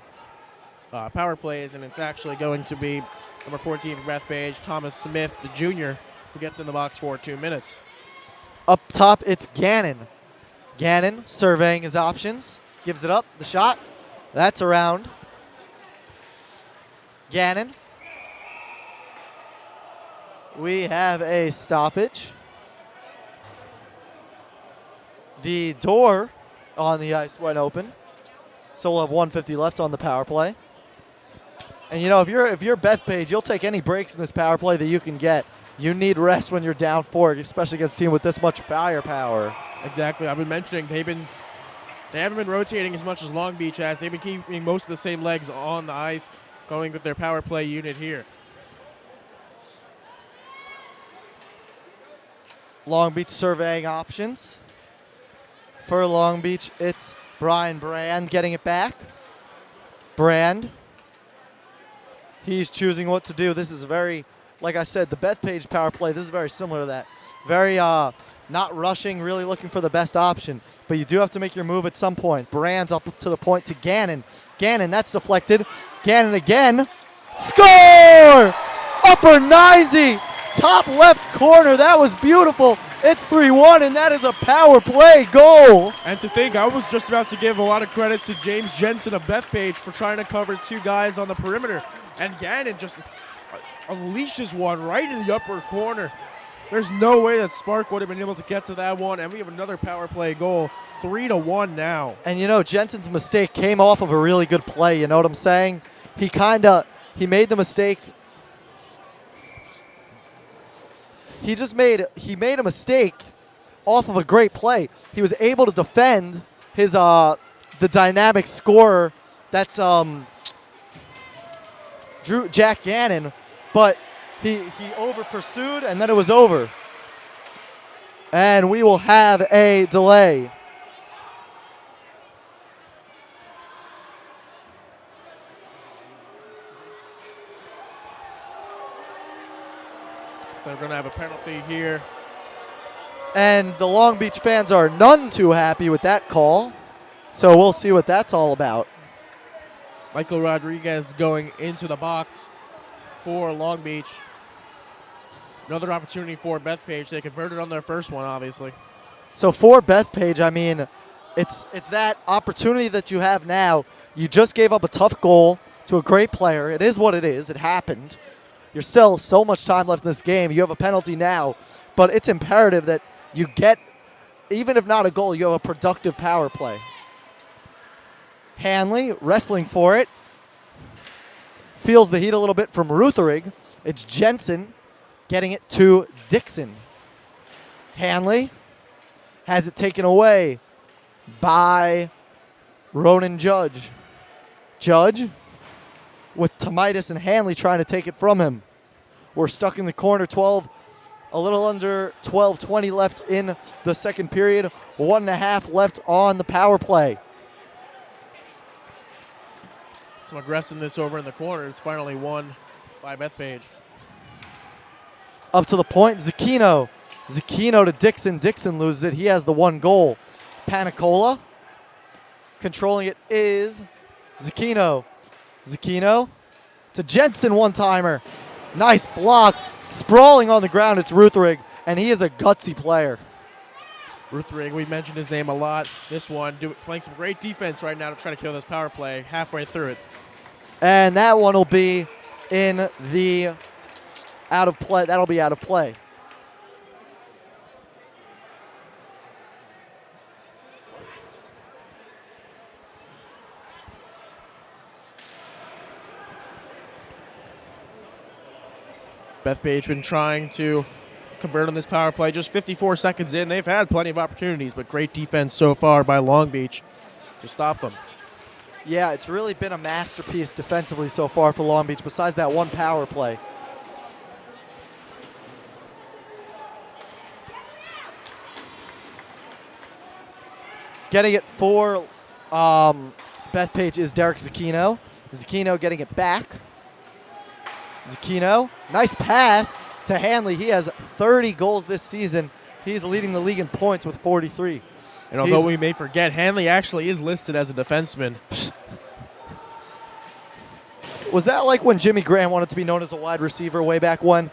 power plays, and it's actually going to be number 14 for Bethpage, Thomas Smith, the junior, who gets in the box for 2 minutes. Up top, it's Gannon. Gannon surveying his options. Gives it up. The shot. That's around. Gannon. We have a stoppage. The door on the ice went open. So we'll have 1:50 left on the power play. And you know, if you're Bethpage, you'll take any breaks in this power play that you can get. You need rest when you're down 4, especially against a team with this much firepower. Exactly. I've been mentioning they haven't been rotating as much as Long Beach has. They've been keeping most of the same legs on the ice, going with their power play unit here. Long Beach surveying options. For Long Beach, it's Brian Brand getting it back. Brand. He's choosing what to do. This is very, like I said, the Bethpage power play, this is very similar to that. Very not rushing, really looking for the best option. But you do have to make your move at some point. Brand's up to the point to Gannon. Gannon, that's deflected. Gannon again. Score! Upper 90! Top left corner. That was beautiful. It's 3-1, and that is a power play goal. And to think, I was just about to give a lot of credit to James Jensen of Bethpage for trying to cover two guys on the perimeter. And Gannon just unleashes one right in the upper corner. There's no way that Spark would have been able to get to that one. And we have another power play goal, 3-1 now. And you know, Jensen's mistake came off of a really good play. You know what I'm saying? He made the mistake. He made a mistake off of a great play. He was able to defend his the dynamic scorer that's Jack Gannon, but he over pursued and then it was over. And we will have a delay. So we're going to have a penalty here. And the Long Beach fans are none too happy with that call. So we'll see what that's all about. Michael Rodriguez going into the box for Long Beach. Another opportunity for Bethpage. They converted on their first one, obviously. So for Bethpage, I mean, it's that opportunity that you have now. You just gave up a tough goal to a great player. It is what it is. It happened. There's still so much time left in this game. You have a penalty now, but it's imperative that you get, even if not a goal, you have a productive power play. Hanley wrestling for it. Feels the heat a little bit from Rutherig. It's Jensen getting it to Dixon. Hanley has it taken away by Ronan Judge. Judge with Tomaitis and Hanley trying to take it from him. We're stuck in the corner, a little under 12:20 left in the second period. 1.5 left on the power play. Some aggressiveness over in the corner. It's finally won by Bethpage. Up to the point, Zucchino. Zucchino to Dixon. Dixon loses it. He has the one goal. Panicola. Controlling it is Zucchino. Zucchino to Jensen, one-timer. Nice block. Sprawling on the ground, it's Rutherig, and he is a gutsy player. Rutherig, we mentioned his name a lot. This one playing some great defense right now to try to kill this power play halfway through it. And that one will be in the out of play. That'll be out of play. Bethpage been trying to convert on this power play. Just 54 seconds in. They've had plenty of opportunities, but great defense so far by Long Beach to stop them. Yeah, it's really been a masterpiece defensively so far for Long Beach, besides that one power play. Getting it for Bethpage is Derek Zucchino. Zucchino getting it back. Zucchino, nice pass to Hanley. He has 30 goals this season. He's leading the league in points with 43. And although we may forget, Hanley actually is listed as a defenseman. Was that like when Jimmy Graham wanted to be known as a wide receiver way back when?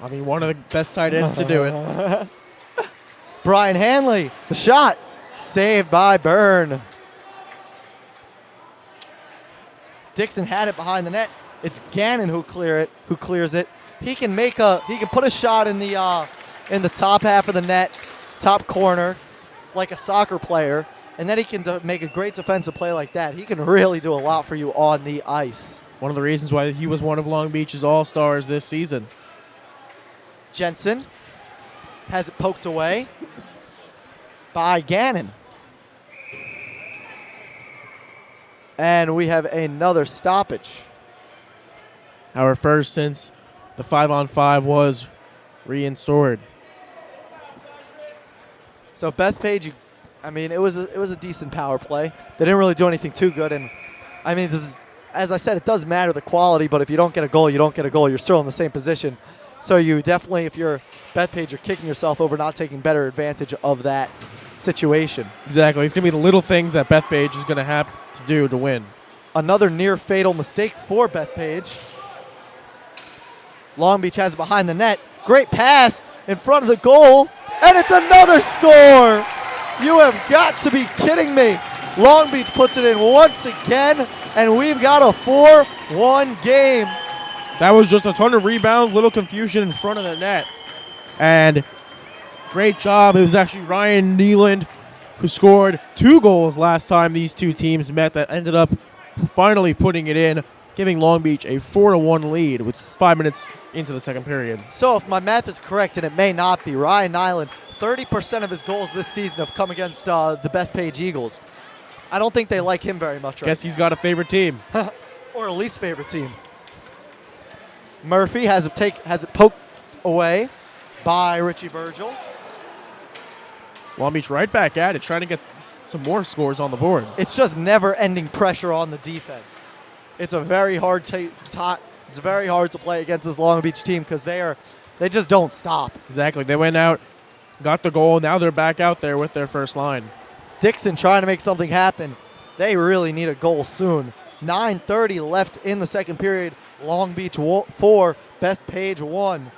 I mean, one of the best tight ends to do it. Brian Hanley, the shot, saved by Byrne. Dixon had it behind the net. It's Gannon who clears it. He can put a shot in the top half of the net, top corner, like a soccer player, and then he can make a great defensive play like that. He can really do a lot for you on the ice. One of the reasons why he was one of Long Beach's all-stars this season. Jensen has it poked away by Gannon. And we have another stoppage. Our first since the 5-on-5 was reinstored. So Bethpage, I mean, it was a decent power play. They didn't really do anything too good, and I mean, as I said, it does matter the quality. But if you don't get a goal, you don't get a goal. You're still in the same position. So you definitely, if you're Bethpage, you're kicking yourself over not taking better advantage of that situation. Exactly. It's going to be the little things that Bethpage is going to have to do to win. Another near fatal mistake for Bethpage. Long Beach has it behind the net. Great pass in front of the goal. and it's another score. You have got to be kidding me. Long Beach puts it in once again, and we've got a 4-1 game. That was just a ton of rebounds, little confusion in front of the net. And great job. It was actually Ryan Nealand who scored 2 goals last time these two teams met that ended up finally putting it in, giving Long Beach a 4-1 lead with 5 minutes into the second period. So if my math is correct, and it may not be, Ryan Nyland, 30% of his goals this season have come against the Bethpage Eagles. I don't think they like him very much. Guess he's got a favorite team. Or a least favorite team. Murphy has it poked away by Richie Virgil. Long Beach right back at it, trying to get some more scores on the board. It's just never-ending pressure on the defense. It's a very hard it's very hard to play against this Long Beach team because they just don't stop. Exactly. They went out, got the goal. Now they're back out there with their first line. Dixon trying to make something happen. They really need a goal soon. 9:30 left in the second period. Long Beach 4, Bethpage 1.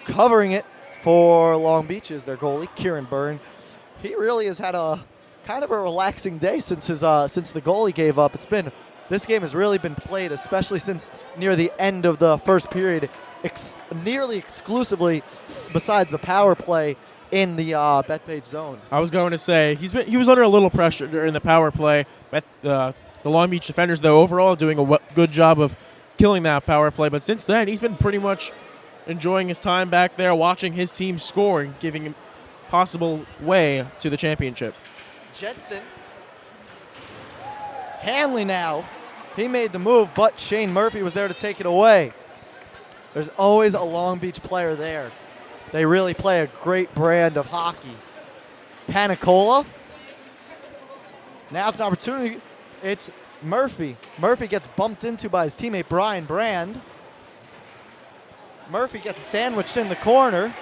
Covering it for Long Beach is their goalie, Kieran Byrne. He really has had a kind of a relaxing day since the goalie gave up. This game has really been played, especially since near the end of the first period, nearly exclusively, besides the power play, in the Bethpage zone. I was going to say he was under a little pressure during the power play. The Long Beach defenders, though, overall doing a good job of killing that power play. But since then, he's been pretty much enjoying his time back there, watching his team score and giving him possible way to the championship. Jensen. Hanley now. He made the move, but Shane Murphy was there to take it away. There's always a Long Beach player there. They really play a great brand of hockey. Panicola. Now it's an opportunity. It's Murphy. Murphy gets bumped into by his teammate Brian Brand. Murphy gets sandwiched in the corner.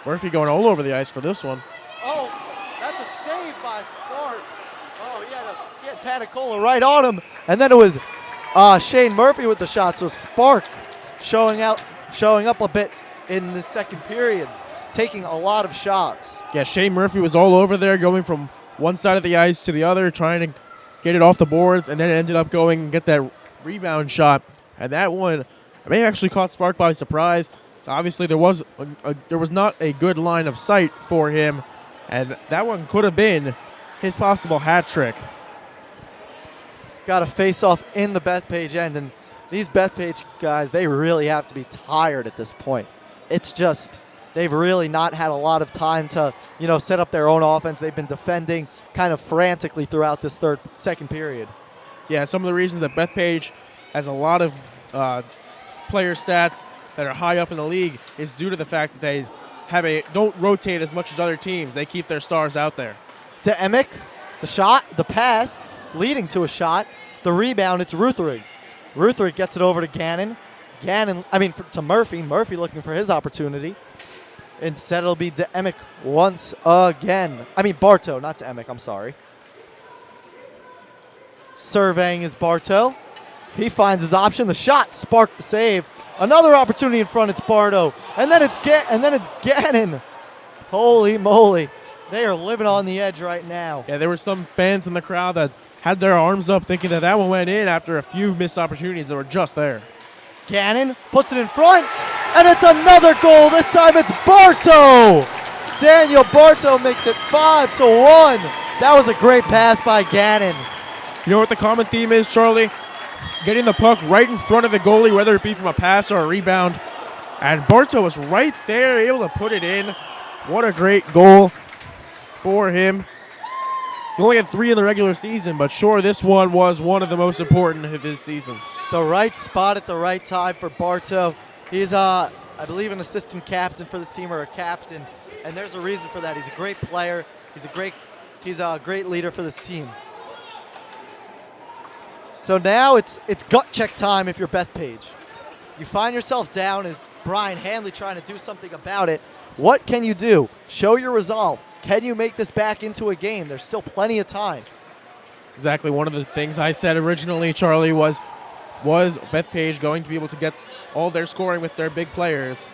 Murphy going all over the ice for this one. Oh, that's a save by Spark. Oh, he had Panicola right on him. And then it was Shane Murphy with the shot. So Spark showing up a bit in the second period, taking a lot of shots. Yeah, Shane Murphy was all over there, going from one side of the ice to the other, trying to get it off the boards, and then ended up going and get that rebound shot. And that one may actually caught Spark by surprise. So obviously there was not a good line of sight for him, and that one could have been his possible hat trick. Got a face-off in the Bethpage end, and these Bethpage guys, they really have to be tired at this point. It's just they've really not had a lot of time to, set up their own offense. They've been defending kind of frantically throughout this second period. Yeah, some of the reasons that Bethpage has a lot of player stats that are high up in the league is due to the fact that they don't rotate as much as other teams. They keep their stars out there. To Emick, the shot, the pass, leading to a shot. The rebound, it's Ruthrig. Ruthrig gets it over to Gannon. To Murphy. Murphy looking for his opportunity. Instead, it'll be to Emick once again. Bartow, not to Emick, I'm sorry. Surveying is Bartow. He finds his option. The shot sparked the save. Another opportunity in front. It's Bartow. And then it's Gannon. Holy moly. They are living on the edge right now. Yeah, there were some fans in the crowd that had their arms up thinking that one went in after a few missed opportunities that were just there. Gannon puts it in front, and it's another goal. This time it's Bartow. Daniel Bartow makes it 5-1. That was a great pass by Gannon. You know what the common theme is, Charlie? Getting the puck right in front of the goalie, whether it be from a pass or a rebound. And Bartow was right there, able to put it in. What a great goal for him. He only had 3 in the regular season, but sure, this one was one of the most important of his season. The right spot at the right time for Bartow. He's, I believe, an assistant captain for this team, or a captain, and there's a reason for that. He's a great player. He's a great leader for this team. So now it's gut check time if you're Bethpage. You find yourself down as Brian Hanley trying to do something about it. What can you do? Show your resolve. Can you make this back into a game? There's still plenty of time. Exactly. One of the things I said originally, Charlie, was Bethpage going to be able to get all their scoring with their big players,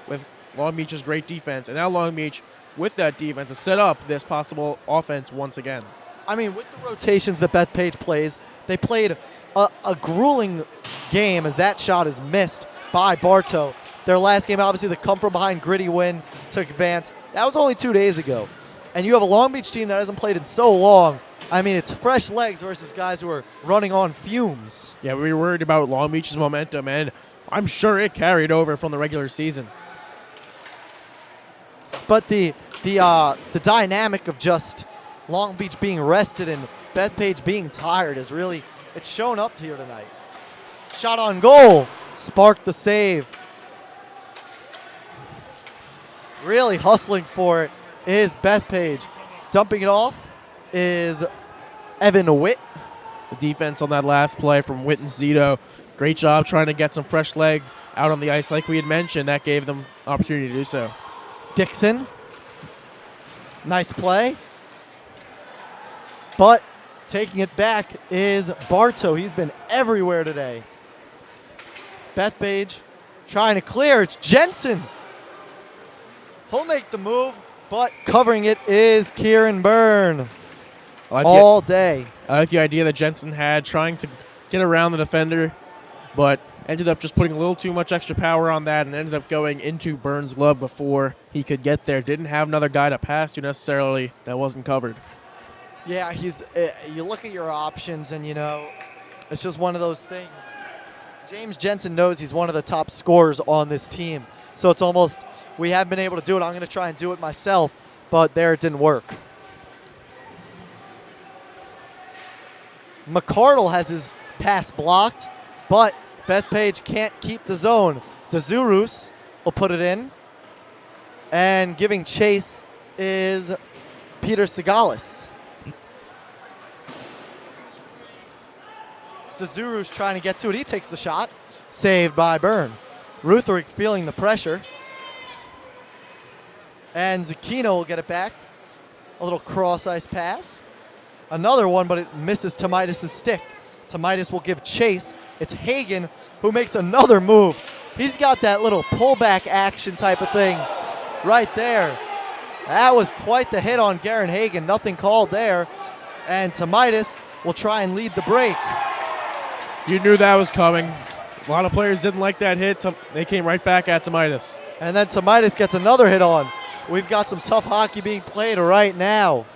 with Long Beach's great defense. And now Long Beach, with that defense, has set up this possible offense once again. I mean, with the rotations that Bethpage plays, they played a grueling game as that shot is missed by Bartow. Their last game, obviously, the come-from-behind gritty win took advance. That was only 2 days ago. And you have a Long Beach team that hasn't played in so long. I mean, it's fresh legs versus guys who are running on fumes. Yeah, we were worried about Long Beach's momentum, and I'm sure it carried over from the regular season. But the dynamic of just Long Beach being rested and Bethpage being tired is really, it's shown up here tonight. Shot on goal, sparked the save. Really hustling for it is Bethpage. Dumping it off is Evan Witt. The defense on that last play from Witt and Zito, great job trying to get some fresh legs out on the ice. Like we had mentioned, that gave them opportunity to do so. Dixon. Nice play. But taking it back is Bartow. He's been everywhere today. Bethpage trying to clear. It's Jensen. He'll make the move, but covering it is Kieran Byrne all day. I like the idea that Jensen had trying to get around the defender, but ended up just putting a little too much extra power on that and ended up going into Byrne's glove before he could get there. Didn't have another guy to pass to necessarily that wasn't covered. Yeah, you look at your options and, you know, it's just one of those things. James Jensen knows he's one of the top scorers on this team. So it's almost, we haven't been able to do it. I'm going to try and do it myself, but there it didn't work. McCardle has his pass blocked, but Bethpage can't keep the zone. DeZurus will put it in, and giving chase is Peter Segalis. DeZurus trying to get to it. He takes the shot. Saved by Byrne. Rutherick feeling the pressure. And Zucchino will get it back. A little cross-ice pass. Another one, but it misses Tomaitis' stick. Tomaitis will give chase. It's Hagen who makes another move. He's got that little pullback action type of thing right there. That was quite the hit on Garen Hagen. Nothing called there. And Tomaitis will try and lead the break. You knew that was coming. A lot of players didn't like that hit. They came right back at Tomaitis. And then Tomaitis gets another hit on. We've got some tough hockey being played right now.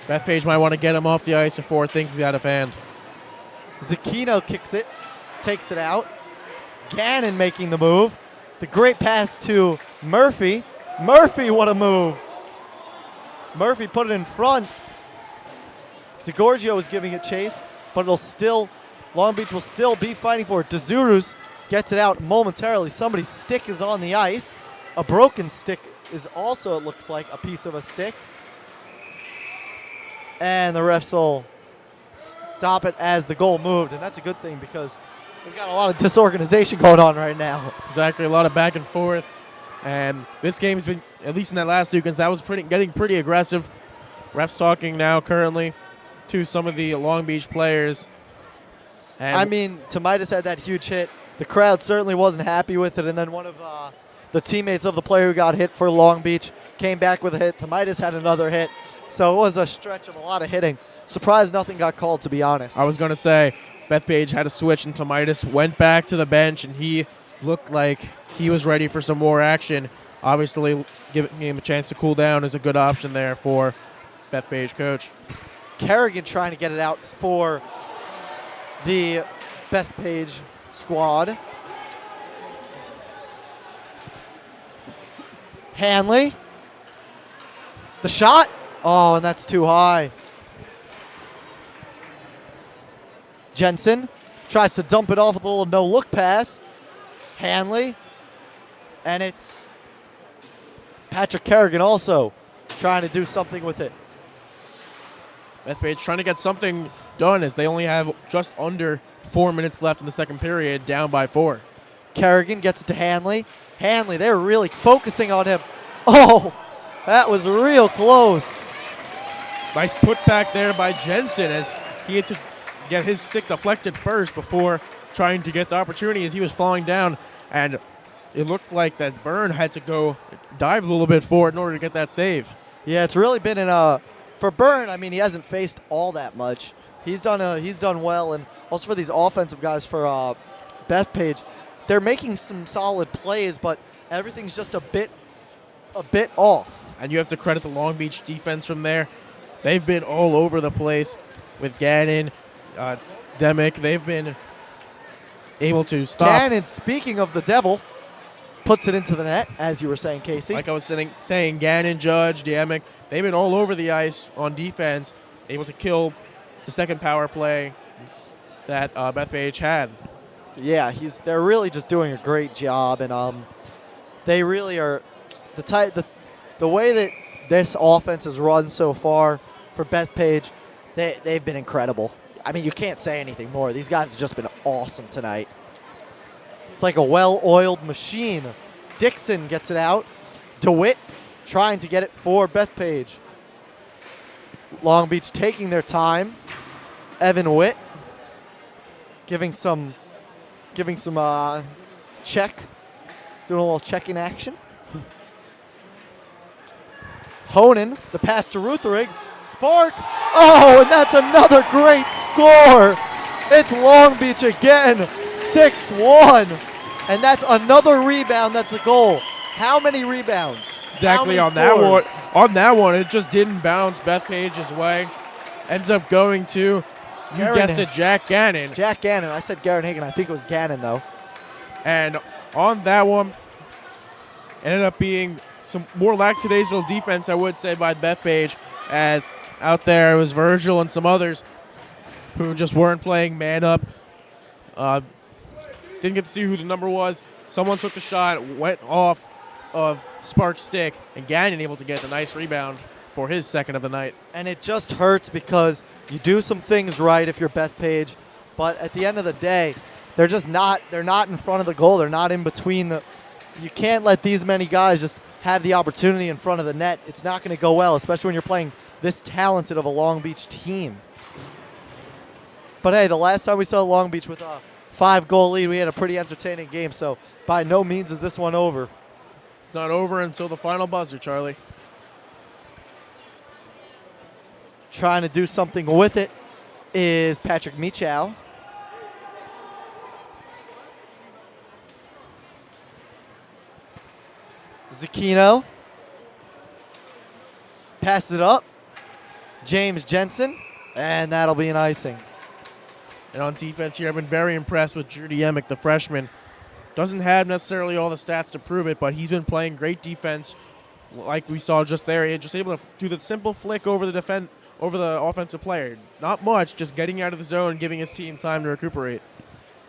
Bethpage might want to get him off the ice before things get out of hand. Zucchino kicks it, takes it out. Gannon making the move. The great pass to Murphy. Murphy, what a move. Murphy put it in front. DeGorgio is giving it chase, but it'll still, Long Beach will still be fighting for it. DeZurus gets it out momentarily. Somebody's stick is on the ice. A broken stick is also, it looks like, a piece of a stick. And the refs will stop it as the goal moved, and that's a good thing because we've got a lot of disorganization going on right now. Exactly, a lot of back and forth. And this game's been, at least in that last sequence, that was getting pretty aggressive. Refs talking now currently to some of the Long Beach players. And I mean, Tomaitis had that huge hit. The crowd certainly wasn't happy with it, and then one of the teammates of the player who got hit for Long Beach came back with a hit. Tomaitis had another hit. So it was a stretch of a lot of hitting. Surprised nothing got called, to be honest. I was going to say, Bethpage had a switch, and Tomaitis went back to the bench, and he looked like he was ready for some more action. Obviously, giving him a chance to cool down is a good option there for Bethpage coach. Kerrigan trying to get it out for the Bethpage squad. Hanley. The shot. Oh, and that's too high. Jensen tries to dump it off with a little no-look pass. Hanley. And it's Patrick Kerrigan also trying to do something with it. Bethpage trying to get something done as they only have just under 4 minutes left in the second period, down by 4. Kerrigan gets it to Hanley. Hanley, they're really focusing on him. Oh, that was real close. Nice put back there by Jensen as he had to get his stick deflected first before trying to get the opportunity as he was falling down, and it looked like that Byrne had to go dive a little bit forward in order to get that save. Yeah, it's really been for Byrne. I mean, he hasn't faced all that much. He's done well, and also for these offensive guys for Bethpage, they're making some solid plays, but everything's just a bit off. And you have to credit the Long Beach defense from there. They've been all over the place with Gannon, Demick. They've been able to stop. Gannon, speaking of the devil, puts it into the net, as you were saying, Casey. Like I was saying, Gannon, Judge, Demick, they've been all over the ice on defense, able to kill the second power play that Bethpage had. Yeah, they're really just doing a great job, and they really are the way that this offense has run so far for Bethpage. They've been incredible. I mean, you can't say anything more. These guys have just been awesome tonight. It's like a well-oiled machine. Dixon gets it out. DeWitt trying to get it for Bethpage. Long Beach taking their time. Evan Witt giving some check, doing a little checking action. Honan, the pass to Rutherig. Spark. Oh, and that's another great score. It's Long Beach again, 6-1. And that's another rebound. That's a goal. How many rebounds? Exactly How on many that one. scores? On that one, it just didn't bounce Bethpage's way. Ends up going to, you Garen. guessed it, Jack Gannon. Jack Gannon. I said Garen Hagen. I think it was Gannon, though. And on that one, ended up being some more lackadaisical defense, I would say, by Bethpage, as out there it was Virgil and some others who just weren't playing man up. Didn't get to see who the number was. Someone took the shot, went off of Spark's stick, and Gannon able to get the nice rebound for his second of the night. And it just hurts because you do some things right if you're Bethpage, but at the end of the day, they're not in front of the goal. They're not in between you can't let these many guys just have the opportunity in front of the net. It's not going to go well, especially when you're playing this talented of a Long Beach team. But hey, the last time we saw Long Beach with a 5-goal lead, we had a pretty entertaining game, so by no means is this one over. It's not over until the final buzzer, Charlie. Trying to do something with it is Patrick Michow. Zucchino passes it up. James Jensen, and that'll be an icing. And on defense here, I've been very impressed with Judy Emick, the freshman. Doesn't have necessarily all the stats to prove it, but he's been playing great defense like we saw just there. He's just able to do the simple flick over the offensive player. Not much, just getting out of the zone, giving his team time to recuperate.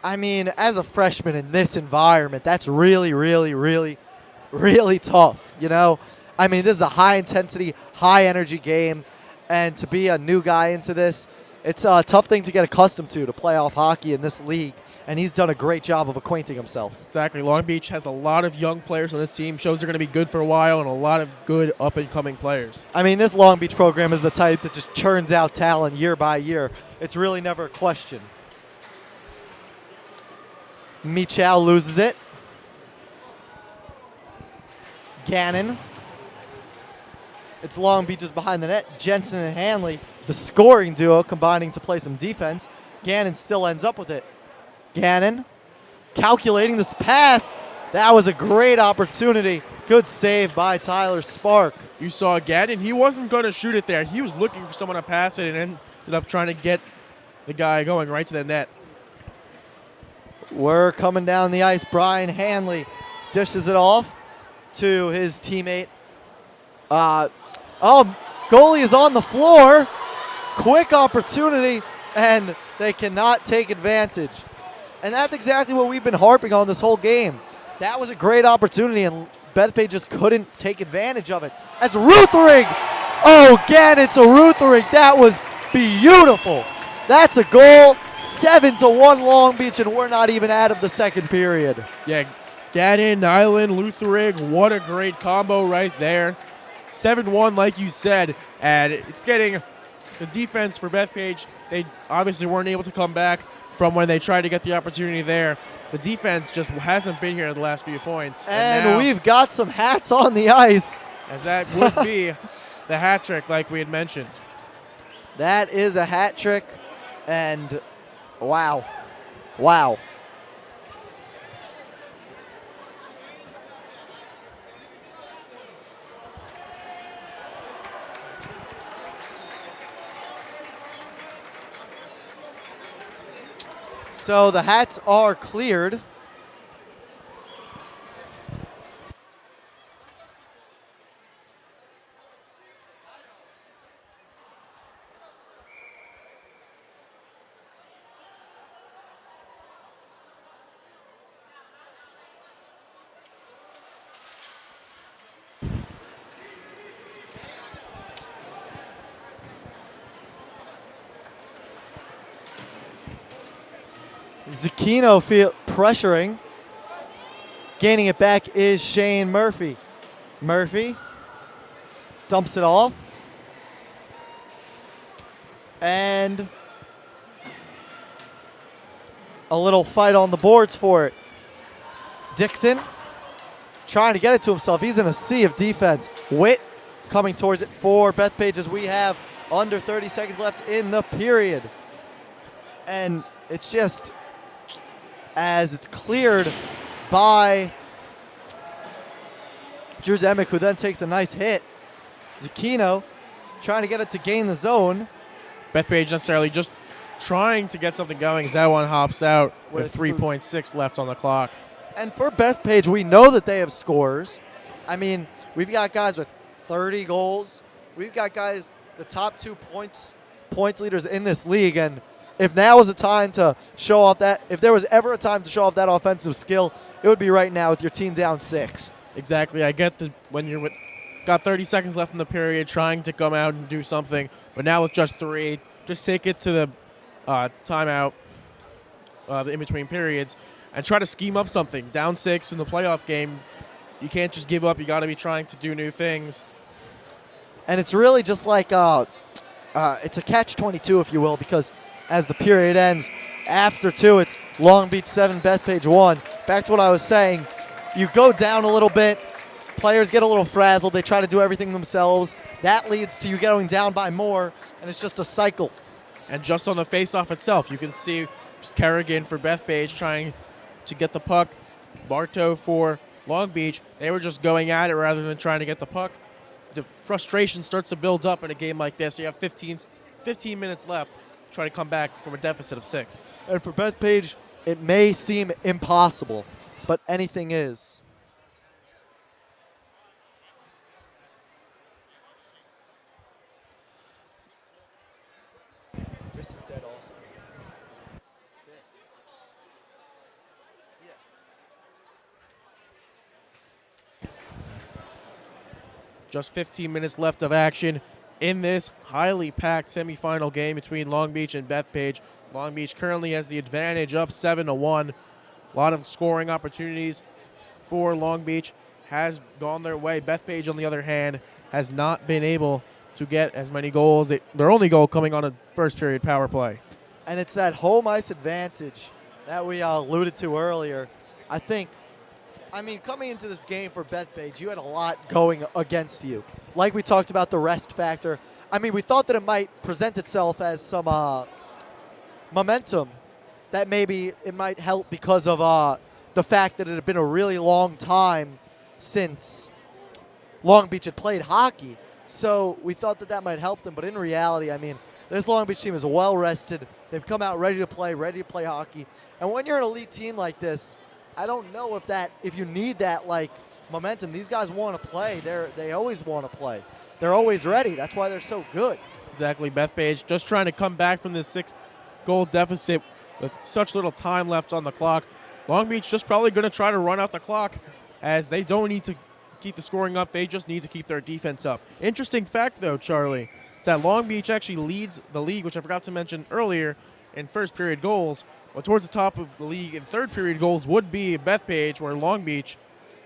I mean, as a freshman in this environment, that's really, really, really, really tough, you know? I mean, this is a high-intensity, high-energy game, and to be a new guy into this, it's a tough thing to get accustomed to playoff hockey in this league, and he's done a great job of acquainting himself. Exactly. Long Beach has a lot of young players on this team, shows they're going to be good for a while, and a lot of good up-and-coming players. I mean, this Long Beach program is the type that just churns out talent year by year. It's really never a question. Michow loses it. Gannon. It's Long Beach's behind the net. Jensen and Hanley, the scoring duo, combining to play some defense. Gannon still ends up with it. Gannon calculating this pass. That was a great opportunity. Good save by Tyler Spark. You saw Gannon. He wasn't going to shoot it there. He was looking for someone to pass it and ended up trying to get the guy going right to the net. We're coming down the ice. Brian Hanley dishes it off to his teammate. Goalie is on the floor. Quick opportunity, and they cannot take advantage. And that's exactly what we've been harping on this whole game. That was a great opportunity, and Bethpage just couldn't take advantage of it. That's Rutherig. Oh, Gannon to Rutherig. That was beautiful. That's a goal. 7-1 Long Beach, and we're not even out of the second period. Yeah, Gannon, Nyland, Lutherig, what a great combo right there. 7-1, like you said, and it's getting the defense for Bethpage. They obviously weren't able to come back, from when they tried to get the opportunity there. The defense just hasn't been here the last few points. And now, we've got some hats on the ice. as that would be the hat trick like we had mentioned. That is a hat trick. And wow. Wow. So the hats are cleared. Zucchino pressuring. Gaining it back is Shane Murphy. Murphy dumps it off. And a little fight on the boards for it. Dixon trying to get it to himself. He's in a sea of defense. Witt coming towards it for Bethpage as we have under 30 seconds left in the period. And it's just as it's cleared by Drew Zemick, who then takes a nice hit. Zucchino trying to get it to gain the zone. Bethpage necessarily just trying to get something going. Zawan hops out with With 3.6 left on the clock. And for Bethpage, we know that they have scorers. I mean, we've got guys with 30 goals. We've got guys, the top 2 points leaders in this league. And if now is a time to show off that, if there was ever a time to show off that offensive skill, it would be right now with your team down 6. Exactly. I get that when you're got 30 seconds left in the period, trying to come out and do something, but now with just 3, just take it to the timeout in between periods and try to scheme up something. Down 6 in the playoff game, you can't just give up. You got to be trying to do new things. And it's really just like it's a catch-22, if you will, because as the period ends, after 2, it's Long Beach 7, Bethpage 1. Back to what I was saying, you go down a little bit, players get a little frazzled, they try to do everything themselves. That leads to you going down by more, and it's just a cycle. And just on the face-off itself, you can see Kerrigan for Bethpage trying to get the puck. Bartow for Long Beach. They were just going at it rather than trying to get the puck. The frustration starts to build up in a game like this. You have 15 minutes left. Try to come back from a deficit of 6. And for Bethpage, it may seem impossible, but anything is. This is dead also. This. Yeah. Just 15 minutes left of action in this highly packed semifinal game between Long Beach and Bethpage. Long Beach currently has the advantage, up 7-1. A lot of scoring opportunities for Long Beach has gone their way. Bethpage, on the other hand, has not been able to get as many goals. Their only goal coming on a first period power play. And it's that home ice advantage that we alluded to earlier. I mean, coming into this game for Bethpage, you had a lot going against you. Like we talked about the rest factor. I mean, we thought that it might present itself as some momentum, that maybe it might help because of the fact that it had been a really long time since Long Beach had played hockey. So we thought that might help them. But in reality, I mean, this Long Beach team is well rested. They've come out ready to play hockey. And when you're an elite team like this, I don't know if you need that like momentum. These guys want to play. They always want to play. They're always ready. That's why they're so good. Exactly. Bethpage just trying to come back from this 6-goal deficit with such little time left on the clock. Long Beach just probably going to try to run out the clock, as they don't need to keep the scoring up. They just need to keep their defense up. Interesting fact, though, Charlie, is that Long Beach actually leads the league, which I forgot to mention earlier, in first period goals. But towards the top of the league in third period goals would be Bethpage, where Long Beach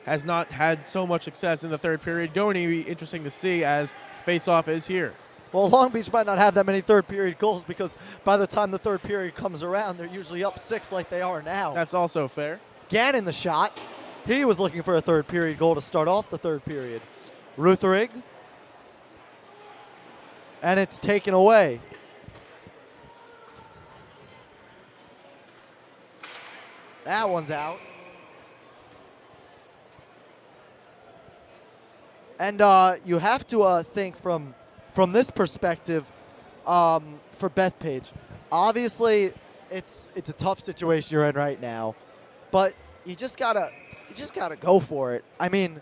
has not had so much success in the third period. Going to be interesting to see as face-off is here. Well, Long Beach might not have that many third period goals because by the time the third period comes around, they're usually up 6 like they are now. That's also fair. Gannon the shot. He was looking for a third period goal to start off the third period. Rutherig. And it's taken away. That one's out. And you have to think from this perspective for Bethpage. Obviously, it's a tough situation you're in right now, but you just gotta go for it. I mean,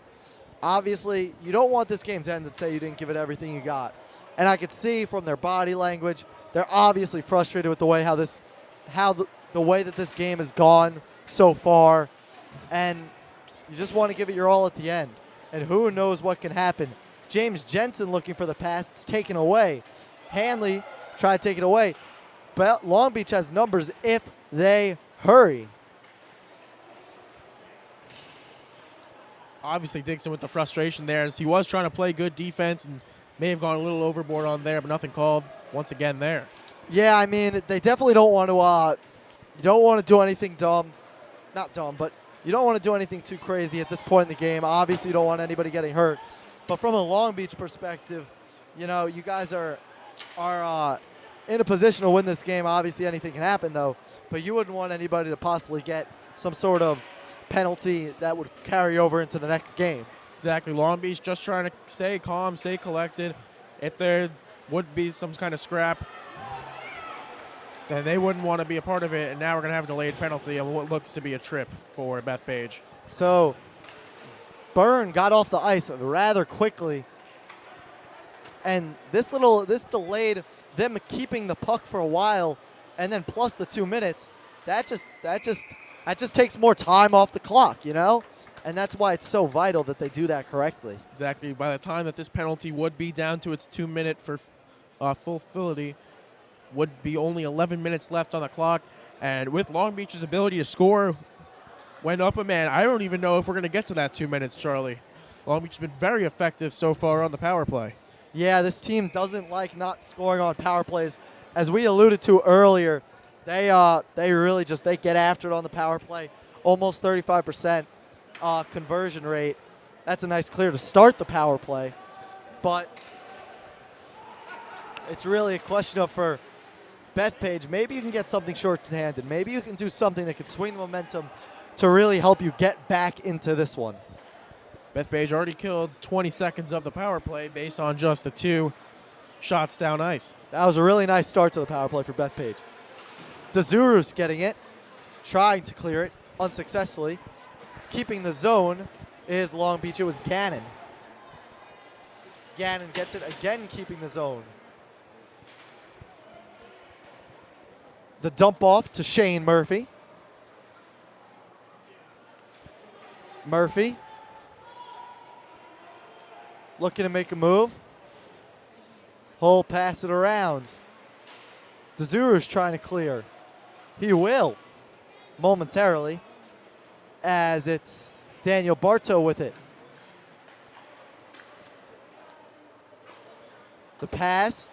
obviously, you don't want this game to end and say you didn't give it everything you got. And I could see from their body language, they're obviously frustrated with the way the way that this game has gone so far, and you just want to give it your all at the end. And who knows what can happen. James Jensen looking for the pass. It's taken away. Hanley tried to take it away. But Long Beach has numbers if they hurry. Obviously, Dixon with the frustration there as he was trying to play good defense and may have gone a little overboard on there, but nothing called once again there. Yeah, I mean, they definitely don't want to do anything dumb. Not dumb, but you don't want to do anything too crazy at this point in the game. Obviously, you don't want anybody getting hurt. But from a Long Beach perspective, you know, you guys are in a position to win this game. Obviously, anything can happen, though. But you wouldn't want anybody to possibly get some sort of penalty that would carry over into the next game. Exactly. Long Beach just trying to stay calm, stay collected. If there would be some kind of scrap, then they wouldn't want to be a part of it. And now we're going to have a delayed penalty on what looks to be a trip for Bethpage. So Byrne got off the ice rather quickly. And this delayed them keeping the puck for a while, and then plus the 2 minutes, that just takes more time off the clock, you know? And that's why it's so vital that they do that correctly. Exactly. By the time that this penalty would be down to its 2 minute for fullity, would be only 11 minutes left on the clock. And with Long Beach's ability to score when up a man, I don't even know if we're going to get to that 2 minutes, Charlie. Long Beach has been very effective so far on the power play. Yeah, this team doesn't like not scoring on power plays. As we alluded to earlier, they really just get after it on the power play. Almost 35% conversion rate. That's a nice clear to start the power play. But it's really a question of for Bethpage, maybe you can get something short-handed. Maybe you can do something that can swing the momentum to really help you get back into this one. Bethpage already killed 20 seconds of the power play based on just the 2 shots down ice. That was a really nice start to the power play for Bethpage. Dezurus getting it, trying to clear it unsuccessfully. Keeping the zone is Long Beach. It was Gannon. Gannon gets it again, keeping the zone. The dump off to Shane Murphy. Murphy looking to make a move. He'll pass it around. Dezuru's trying to clear. He will momentarily as it's Daniel Bartow with it. The pass,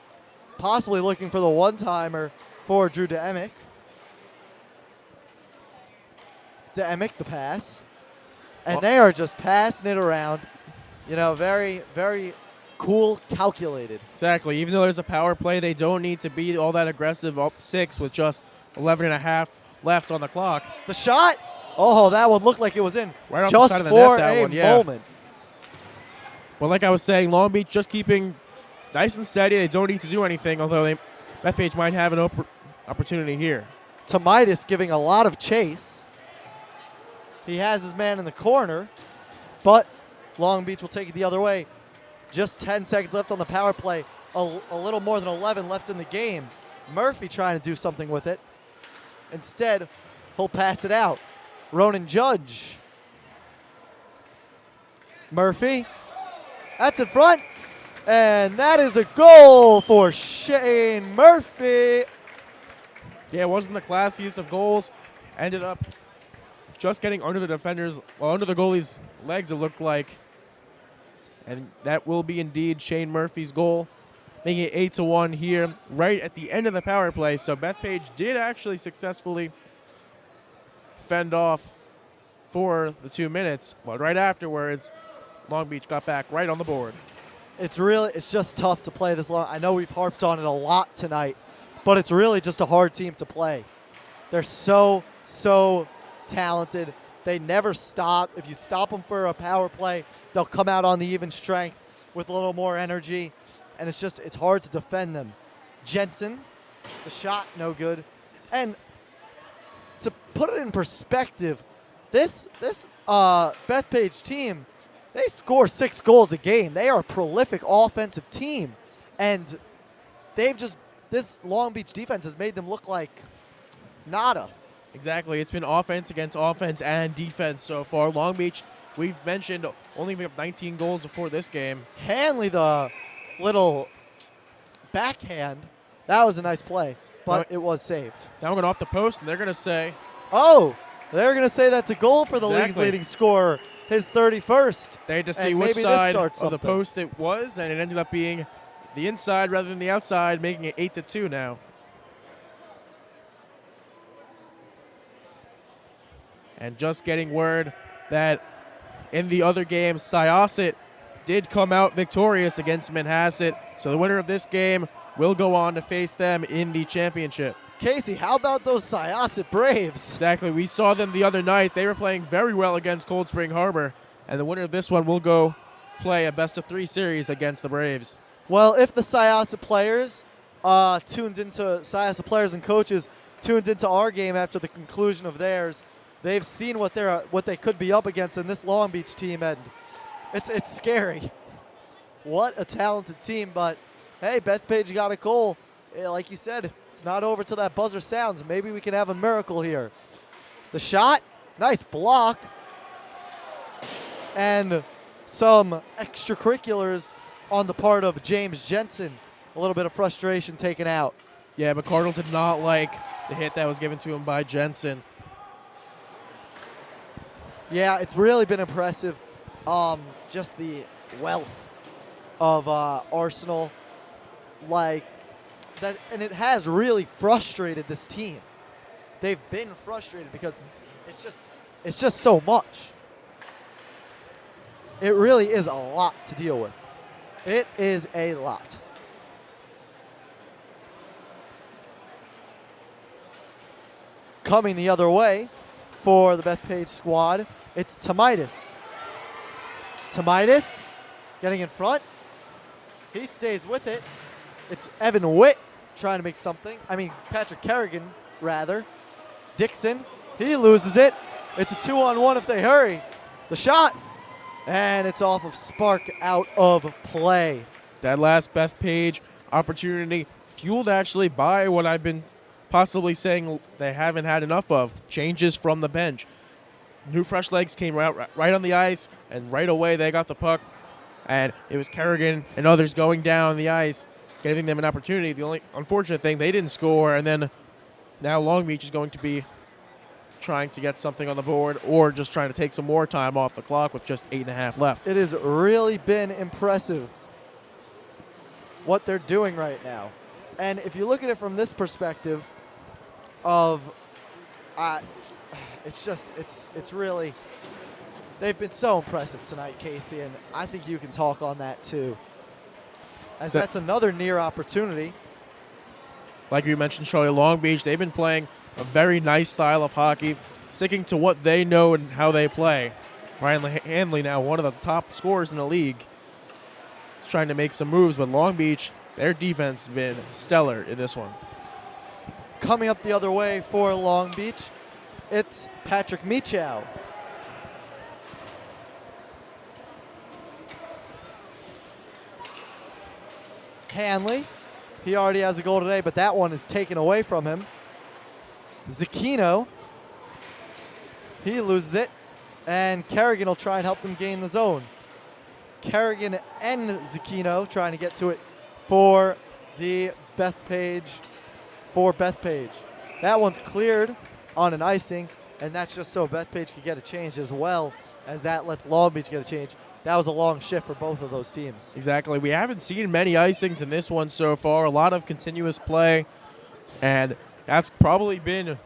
possibly looking for the one-timer for Drew Deemick. Deemick, the pass. And they are just passing it around. You know, very, very cool, calculated. Exactly. Even though there's a power play, they don't need to be all that aggressive up 6 with just 11 and a half left on the clock. The shot. Oh, that one looked like it was in right off just the side of the for net, that a one, yeah. moment. But like I was saying, Long Beach just keeping nice and steady. They don't need to do anything, although Bethpage might have an opportunity here. Tomaitis giving a lot of chase. He has his man in the corner, but Long Beach will take it the other way. Just 10 seconds left on the power play. A little more than 11 left in the game. Murphy trying to do something with it. Instead, he'll pass it out. Ronan Judge. Murphy. That's in front. And that is a goal for Shane Murphy. Yeah, it wasn't the classiest of goals. Ended up just getting under the defender's, well, under the goalie's legs, it looked like. And that will be indeed Shane Murphy's goal. making it 8-1 here right at the end of the power play. So Bethpage did actually successfully fend off for the 2 minutes, but right afterwards, Long Beach got back right on the board. It's just tough to play this long. I know we've harped on it a lot tonight, but it's really just a hard team to play. They're so talented. They never stop. If you stop them for a power play, they'll come out on the even strength with a little more energy, and it's hard to defend them. Jensen, the shot, no good. And to put it in perspective, this Bethpage team, they score 6 goals a game. They are a prolific offensive team, and this Long Beach defense has made them look like nada. Exactly. It's been offense against offense and defense so far. Long Beach, we've mentioned, only giving up 19 goals before this game. Hanley, the little backhand, that was a nice play, but it was saved. Now we're going off the post, and they're going to say, oh, they're going to say that's a goal for the league's Exactly. leading scorer, his 31st. they had to see And which maybe this side starts of the something. post it was, and it ended up being the inside rather than the outside, making it 8-2 now. And just getting word that in the other game, Syosset did come out victorious against Manhasset. So the winner of this game will go on to face them in the championship. Casey, how about those Syosset Braves? Exactly. We saw them the other night. They were playing very well against Cold Spring Harbor. And the winner of this one will go play a best-of-3 series against the Braves. Well, if the Syosset players Syosset players and coaches tuned into our game after the conclusion of theirs, they've seen what they could be up against in this Long Beach team, and it's scary. What a talented team, but hey, Bethpage got a goal. Like you said, it's not over till that buzzer sounds. Maybe we can have a miracle here. The shot, nice block, and some extracurriculars on the part of James Jensen. A little bit of frustration taken out. Yeah, McCardle did not like the hit that was given to him by Jensen. Yeah, it's really been impressive. Just the wealth of Arsenal, like that, and it has really frustrated this team. They've been frustrated because it's just so much. It really is a lot to deal with. It is a lot. Coming the other way for the Bethpage squad, it's Tomaitis. Tomaitis getting in front. He stays with it. It's Evan Witt trying to make something. Patrick Kerrigan, rather. Dixon, he loses it. It's a 2-on-1 if they hurry. The shot, and it's off of Spark out of play. That last Bethpage opportunity fueled actually by what I've been possibly saying they haven't had enough of, changes from the bench. New fresh legs came right on the ice, and right away they got the puck, and it was Kerrigan and others going down the ice, giving them an opportunity. The only unfortunate thing, they didn't score, and then now Long Beach is going to be trying to get something on the board or just trying to take some more time off the clock with just 8.5 left. It has really been impressive what they're doing right now. And if you look at it from this perspective of, it's really, they've been so impressive tonight, Casey, and I think you can talk on that too. As that's another near opportunity. Like you mentioned, Charlie, Long Beach, they've been playing a very nice style of hockey, sticking to what they know and how they play. Ryan Hanley now one of the top scorers in the league. He's trying to make some moves, but Long Beach, their defense has been stellar in this one. Coming up the other way for Long Beach, it's Patrick Michow. Hanley, he already has a goal today, but that one is taken away from him. Zucchino, he loses it, and Kerrigan will try and help them gain the zone. Kerrigan and Zucchino trying to get to it for the Bethpage. That one's cleared on an icing, and that's just so Bethpage could get a change as well as that lets Long Beach get a change. that was a long shift for both of those teams. Exactly. We haven't seen many icings in this one so far. A lot of continuous play, and that's probably been the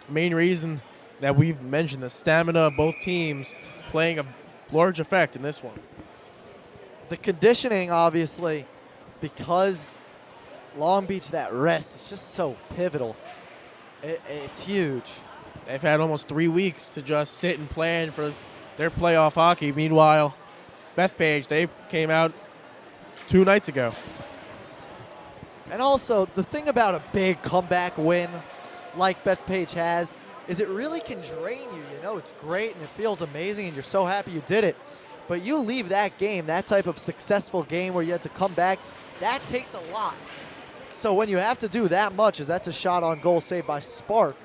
main reason that we've mentioned the stamina of both teams playing a large effect in this one. The conditioning, obviously, because Long Beach, that rest, is just so pivotal. It's huge. They've had almost 3 weeks to just sit and plan for their playoff hockey. Meanwhile, Bethpage, they came out 2 nights ago. And also, the thing about a big comeback win like Bethpage has is it really can drain you. You know, it's great and it feels amazing and you're so happy you did it. But you leave that game, that type of successful game where you had to come back, that takes a lot. So when you have to do that much, as that's a shot on goal saved by Spark,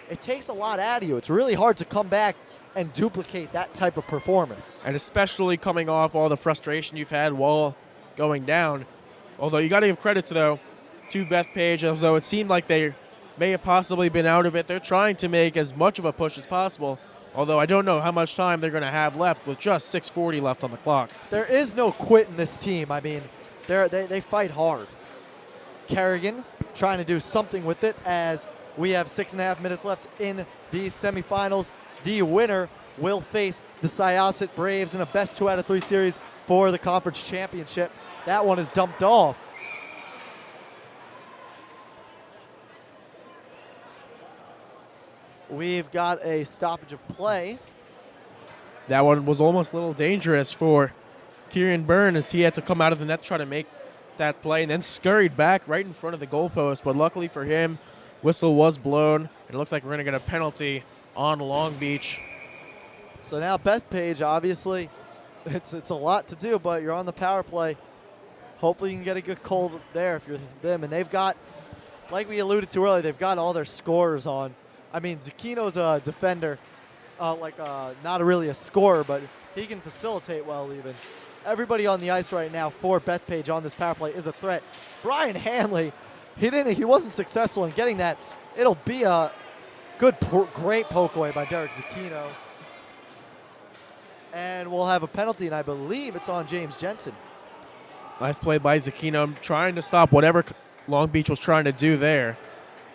it takes a lot out of you. It's really hard to come back and duplicate that type of performance. And especially coming off all the frustration you've had while going down. Although you got to give credit to Bethpage, although it seemed like they may have possibly been out of it. They're trying to make as much of a push as possible. Although I don't know how much time they're going to have left with just 6:40 left on the clock. There is no quit in this team. I mean, they fight hard. Kerrigan trying to do something with it as we have 6.5 minutes left in the semifinals. The winner will face the Syosset Braves in a best 2 out of 3 series for the conference championship. That one is dumped off. We've got a stoppage of play. That one was almost a little dangerous for Kieran Byrne as he had to come out of the net to try to make that play and then scurried back right in front of the goalpost. But luckily for him, whistle was blown. And it looks like we're going to get a penalty on Long Beach. So now Bethpage, obviously, it's a lot to do, but you're on the power play. Hopefully you can get a good goal there if you're them. And they've got, like we alluded to earlier, they've got all their scorers on. I mean, Zucchino's a defender, not really a scorer, but he can facilitate well even. Everybody on the ice right now for Bethpage on this power play is a threat. Brian Hanley, he wasn't successful in getting that. It'll be a great poke away by Derek Zucchino. And we'll have a penalty, and I believe it's on James Jensen. Nice play by Zucchino, trying to stop whatever Long Beach was trying to do there.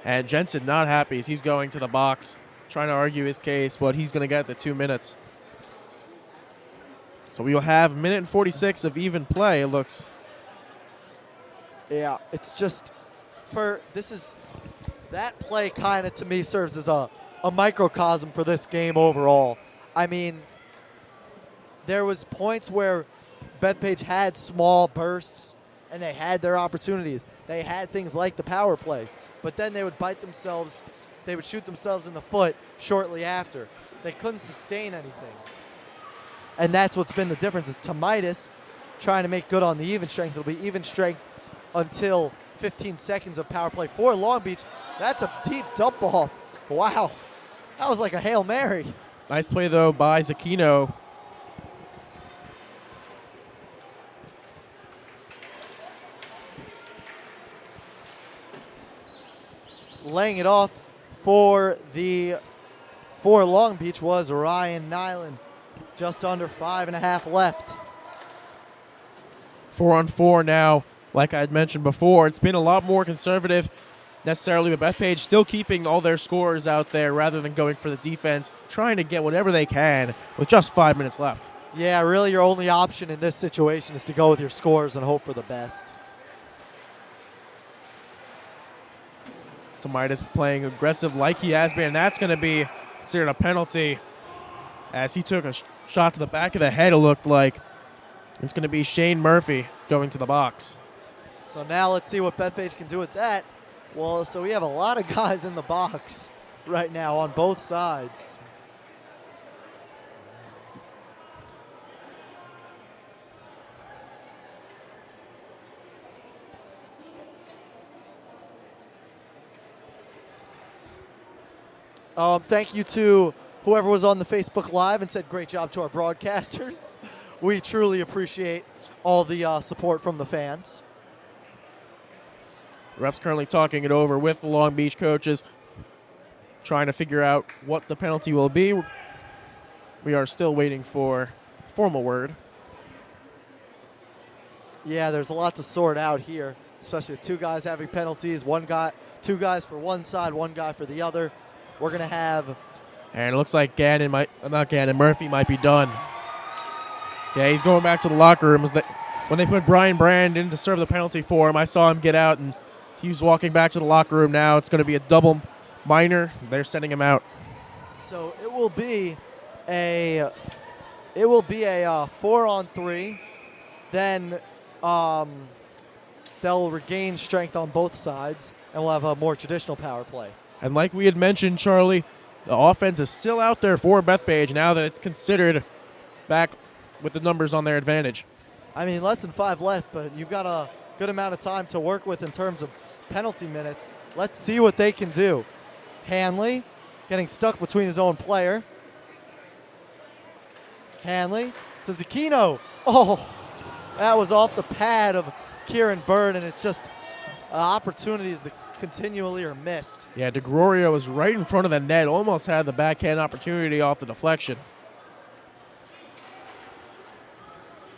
And Jensen not happy as he's going to the box, trying to argue his case, but he's going to get the 2 minutes. So we will have 1:46 of even play, it looks. Yeah, it's just that play kind of to me serves as a microcosm for this game overall. I mean, there was points where Bethpage had small bursts and they had their opportunities. They had things like the power play, but then they would bite themselves. They would shoot themselves in the foot shortly after. They couldn't sustain anything. And that's what's been the difference is Tomaitis trying to make good on the even strength. It'll be even strength until 15 seconds of power play for Long Beach. That's a deep dump off. Wow. That was like a Hail Mary. Nice play, though, by Zucchino. Laying it off for Long Beach was Ryan Nyland. Just under 5.5 left. 4-on-4 now. Like I had mentioned before, it's been a lot more conservative necessarily, but Bethpage still keeping all their scorers out there rather than going for the defense, trying to get whatever they can with just 5 minutes left. Yeah, really your only option in this situation is to go with your scorers and hope for the best. Tomaitis playing aggressive like he has been, and that's going to be considered a penalty as he took a shot to the back of the head, it looked like. It's going to be Shane Murphy going to the box. So now let's see what Bethpage can do with that. Well, so we have a lot of guys in the box right now on both sides. Thank you to whoever was on the Facebook Live and said great job to our broadcasters. We truly appreciate all the support from the fans. Ref's currently talking it over with the Long Beach coaches, trying to figure out what the penalty will be. We are still waiting for formal word. Yeah, there's a lot to sort out here, especially with two guys having penalties. Two guys for one side, one guy for the other. We're gonna have. And it looks like Murphy might be done. Yeah, he's going back to the locker room. When they put Brian Brand in to serve the penalty for him, I saw him get out, and he's walking back to the locker room now. It's going to be a double minor. They're sending him out. So it will be a 4-on-3. Then they'll regain strength on both sides, and we'll have a more traditional power play. And like we had mentioned, Charlie, the offense is still out there for Bethpage now that it's considered back with the numbers on their advantage. I mean, less than 5 left, but you've got a good amount of time to work with in terms of penalty minutes. Let's see what they can do. Hanley getting stuck between his own player. Hanley to Zucchino. Oh, that was off the pad of Kieran Byrne, and it's just opportunities that continually are missed. Yeah, DeGrorio was right in front of the net, almost had the backhand opportunity off the deflection.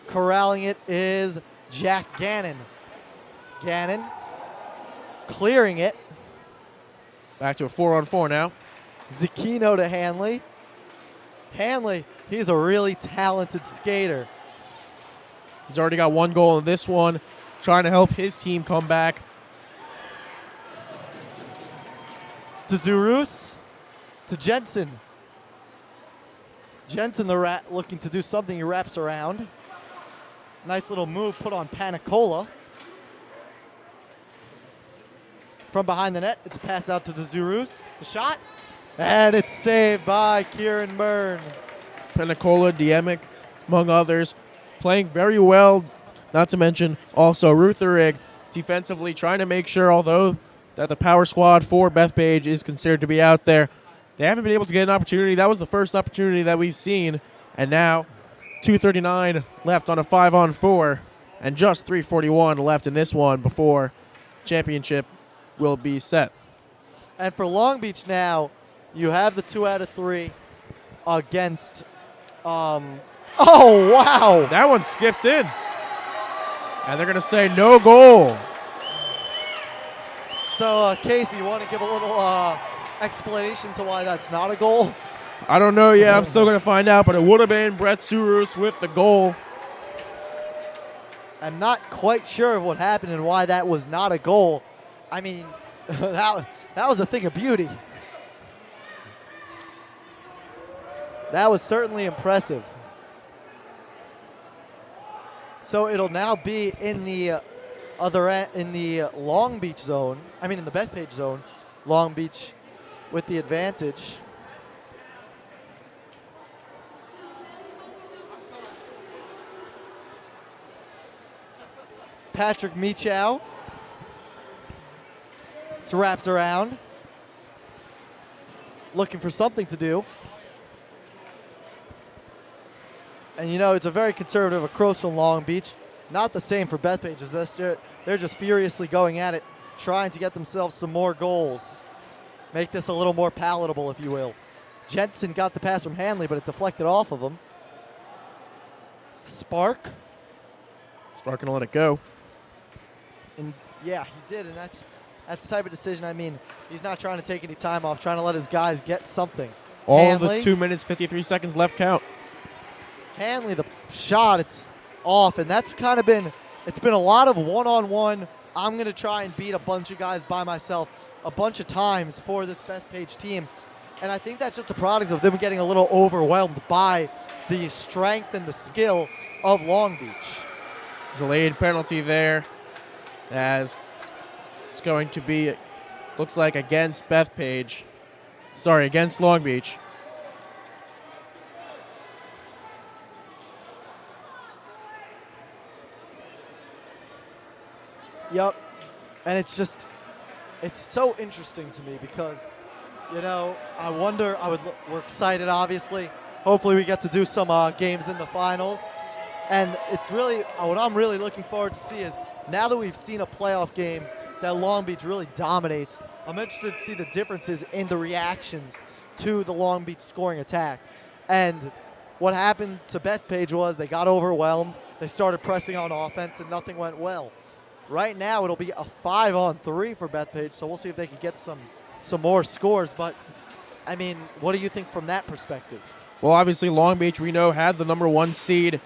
Corralling it is Jack Gannon. Gannon clearing it. Back to a 4-on-4 now. Zucchino to Hanley. Hanley, he's a really talented skater. He's already got 1 goal in this one, trying to help his team come back. To Zurus, to Jensen. Jensen, the rat, looking to do something. He wraps around. Nice little move put on Panicola. From behind the net, it's a pass out to Zurus. The shot, and it's saved by Kieran Byrne. Penicola, Diemic, among others, playing very well. Not to mention also Rutherig defensively trying to make sure, although that the power squad for Bethpage is considered to be out there, they haven't been able to get an opportunity. That was the first opportunity that we've seen, and now 2:39 left on a 5-on-4, and just 3:41 left in this one before championship will be set. And for Long Beach now, you have the 2 out of 3 against. Oh wow! That one skipped in, and they're going to say no goal. So Casey, you want to give a little explanation to why that's not a goal? I don't know yet. I'm still going to find out, but it would have been Brett Surus with the goal. I'm not quite sure of what happened and why that was not a goal. I mean, that was a thing of beauty. That was certainly impressive. So it'll now be in the other end, in the Long Beach zone. I mean, in the Bethpage zone. Long Beach with the advantage. Patrick Michow. It's wrapped around. Looking for something to do. And you know, it's a very conservative approach from Long Beach. Not the same for Bethpage. They're just furiously going at it, trying to get themselves some more goals. Make this a little more palatable, if you will. Jensen got the pass from Hanley, but it deflected off of him. Spark. Spark gonna let it go. And yeah, he did, and that's the type of decision. I mean, he's not trying to take any time off, trying to let his guys get something. All Hanley, the 2 minutes, 53 seconds left count. Hanley, the shot, it's off, and that's kind of been, it's been a lot of one-on-one. I'm going to try and beat a bunch of guys by myself a bunch of times for this Bethpage team. And I think that's just a product of them getting a little overwhelmed by the strength and the skill of Long Beach. Delayed penalty there, as it's going to be, looks like against Bethpage. Sorry, against Long Beach. Yep. And it's just, it's so interesting to me because, you know, we're excited, obviously. Hopefully we get to do some games in the finals. And it's really, what I'm really looking forward to see is, now that we've seen a playoff game that Long Beach really dominates, I'm interested to see the differences in the reactions to the Long Beach scoring attack. And what happened to Bethpage was they got overwhelmed. They started pressing on offense, and nothing went well. Right now, it'll be a 5-on-3 for Bethpage, so we'll see if they can get some more scores. But, I mean, what do you think from that perspective? Well, obviously, Long Beach, we know, had the #1 seed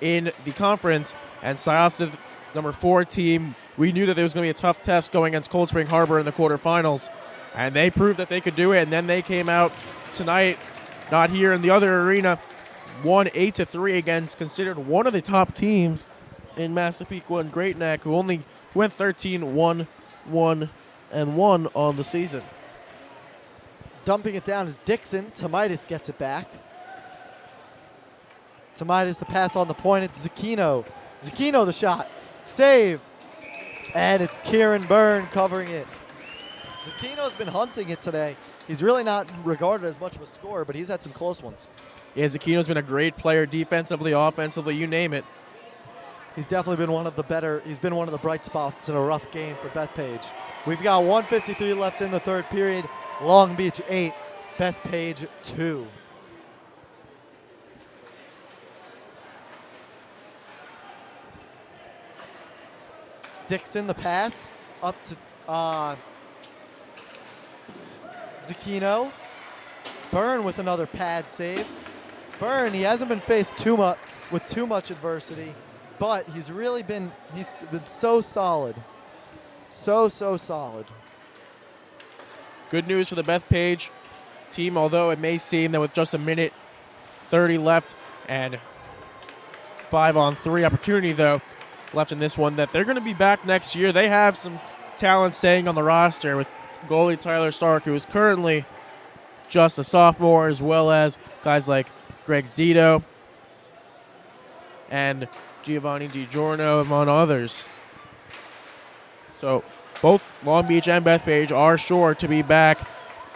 in the conference, and Syosset, #4 team, we knew that there was going to be a tough test going against Cold Spring Harbor in the quarterfinals, and they proved that they could do it, and then they came out tonight, not here in the other arena, won 8-3 against considered one of the top teams in Massapequa and Great Neck, who only went 13-1-1-1 on the season. Dumping it down is Dixon. Tomitis gets it back. Tomitis the pass on the point. It's Zucchino. Zucchino the shot. Save. And it's Kieran Byrne covering it. Zucchino's been hunting it today. He's really not regarded as much of a scorer, but he's had some close ones. Yeah, Zucchino's been a great player defensively, offensively, you name it. He's definitely been one of the better. He's been one of the bright spots in a rough game for Bethpage. We've got 1:53 left in the third period. Long Beach 8, Bethpage 2. Dixon the pass up to Zucchino. Byrne with another pad save. Byrne, he hasn't been faced with too much adversity, but he's been so solid. So solid. Good news for the Bethpage team, although it may seem that with just a minute 30 left and 5-on-3 opportunity, though, left in this one, that they're going to be back next year. They have some talent staying on the roster with goalie Tyler Stark, who is currently just a sophomore, as well as guys like Greg Zito and Giovanni DiGiorno, among others. So both Long Beach and Bethpage are sure to be back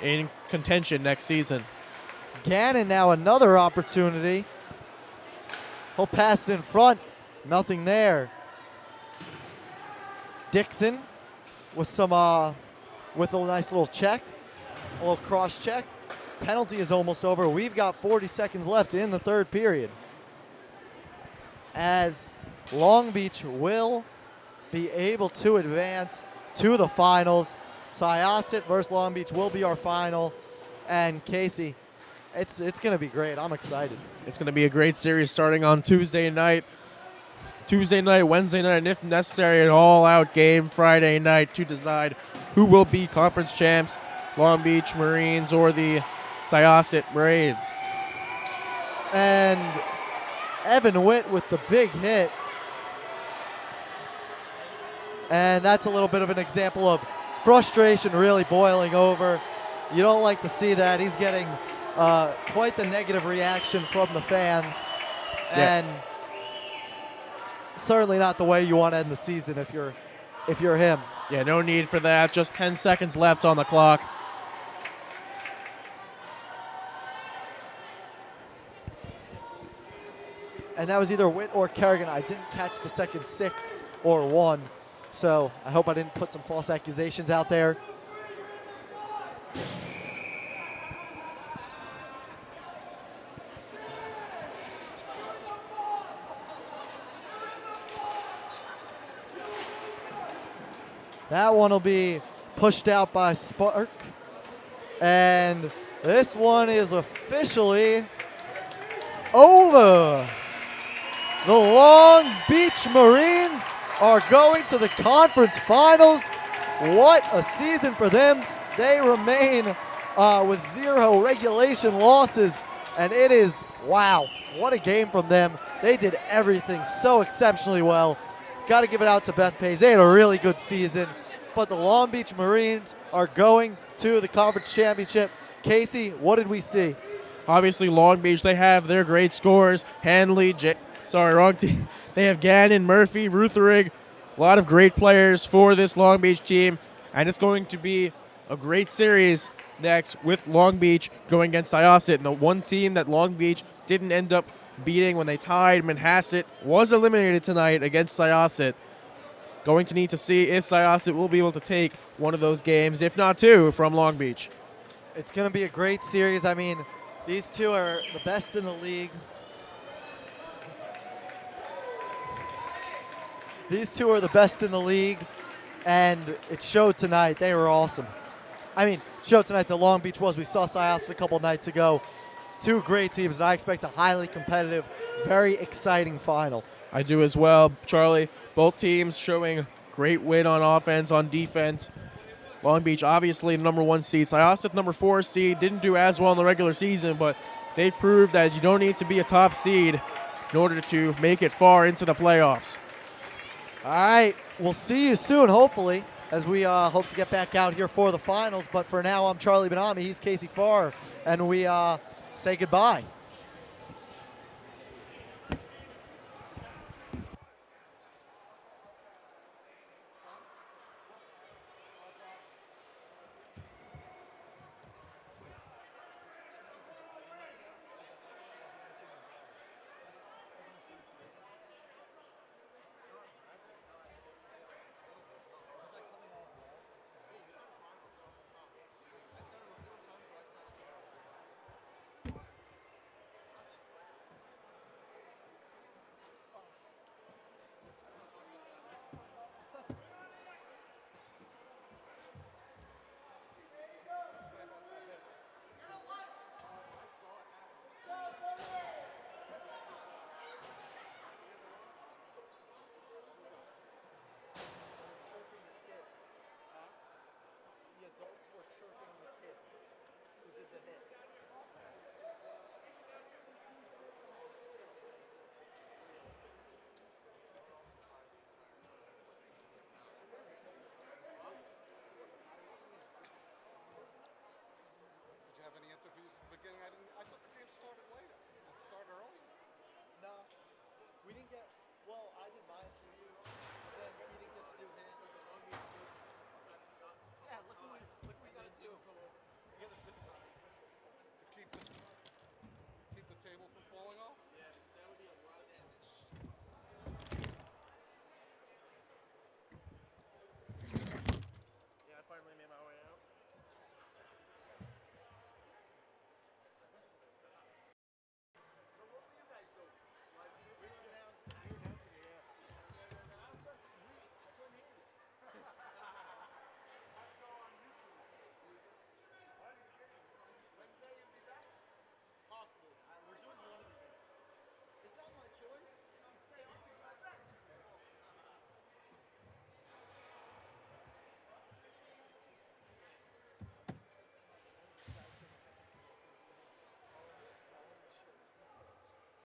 in contention next season. Gannon now another opportunity. He'll pass it in front. Nothing there. Dixon with with a nice little check, a little cross check. Penalty is almost over. We've got 40 seconds left in the third period, as Long Beach will be able to advance to the finals. Syosset versus Long Beach will be our final. And Casey, it's going to be great. I'm excited. It's going to be a great series starting on Tuesday night, Wednesday night, and if necessary, an all-out game Friday night to decide who will be conference champs, Long Beach Marines or the Syosset Braves. And Evan Witt with the big hit. And that's a little bit of an example of frustration really boiling over. You don't like to see that. He's getting quite the negative reaction from the fans. And certainly not the way you want to end the season if you're him. Yeah, no need for that. Just 10 seconds left on the clock. And that was either Witt or Kerrigan. I didn't catch the second 6 or 1. So I hope I didn't put some false accusations out there. That one will be pushed out by Spark. And this one is officially over. The Long Beach Marines are going to the conference finals. What a season for them. They remain with 0 regulation losses. And it is, wow, what a game from them. They did everything so exceptionally well. Got to give it out to Bethpage. They had a really good season. But the Long Beach Marines are going to the conference championship. Casey, what did we see? Obviously, Long Beach, they have their great scorers. Hanley, wrong team. They have Gannon, Murphy, Rutherig. A lot of great players for this Long Beach team. And it's going to be a great series next with Long Beach going against Syosset. And the one team that Long Beach didn't end up beating when they tied, Manhasset, was eliminated tonight against Syosset. Going to need to see if Syosset will be able to take one of those games, if not 2, from Long Beach. It's going to be a great series. I mean, these two are the best in the league. These two are the best in the league, and it showed tonight. They were awesome. I mean, showed tonight that Long Beach was. We saw Syosset a couple nights ago. Two great teams, and I expect a highly competitive, very exciting final. I do as well, Charlie. Both teams showing great win on offense, on defense. Long Beach, obviously, the number 1 seed. Syosset, number 4 seed, didn't do as well in the regular season, but they've proved that you don't need to be a top seed in order to make it far into the playoffs. All right, we'll see you soon, hopefully, as we hope to get back out here for the finals. But for now, I'm Charlie Benami. He's Casey Farr, and we say goodbye. The adults were chirping the kid who did the hit.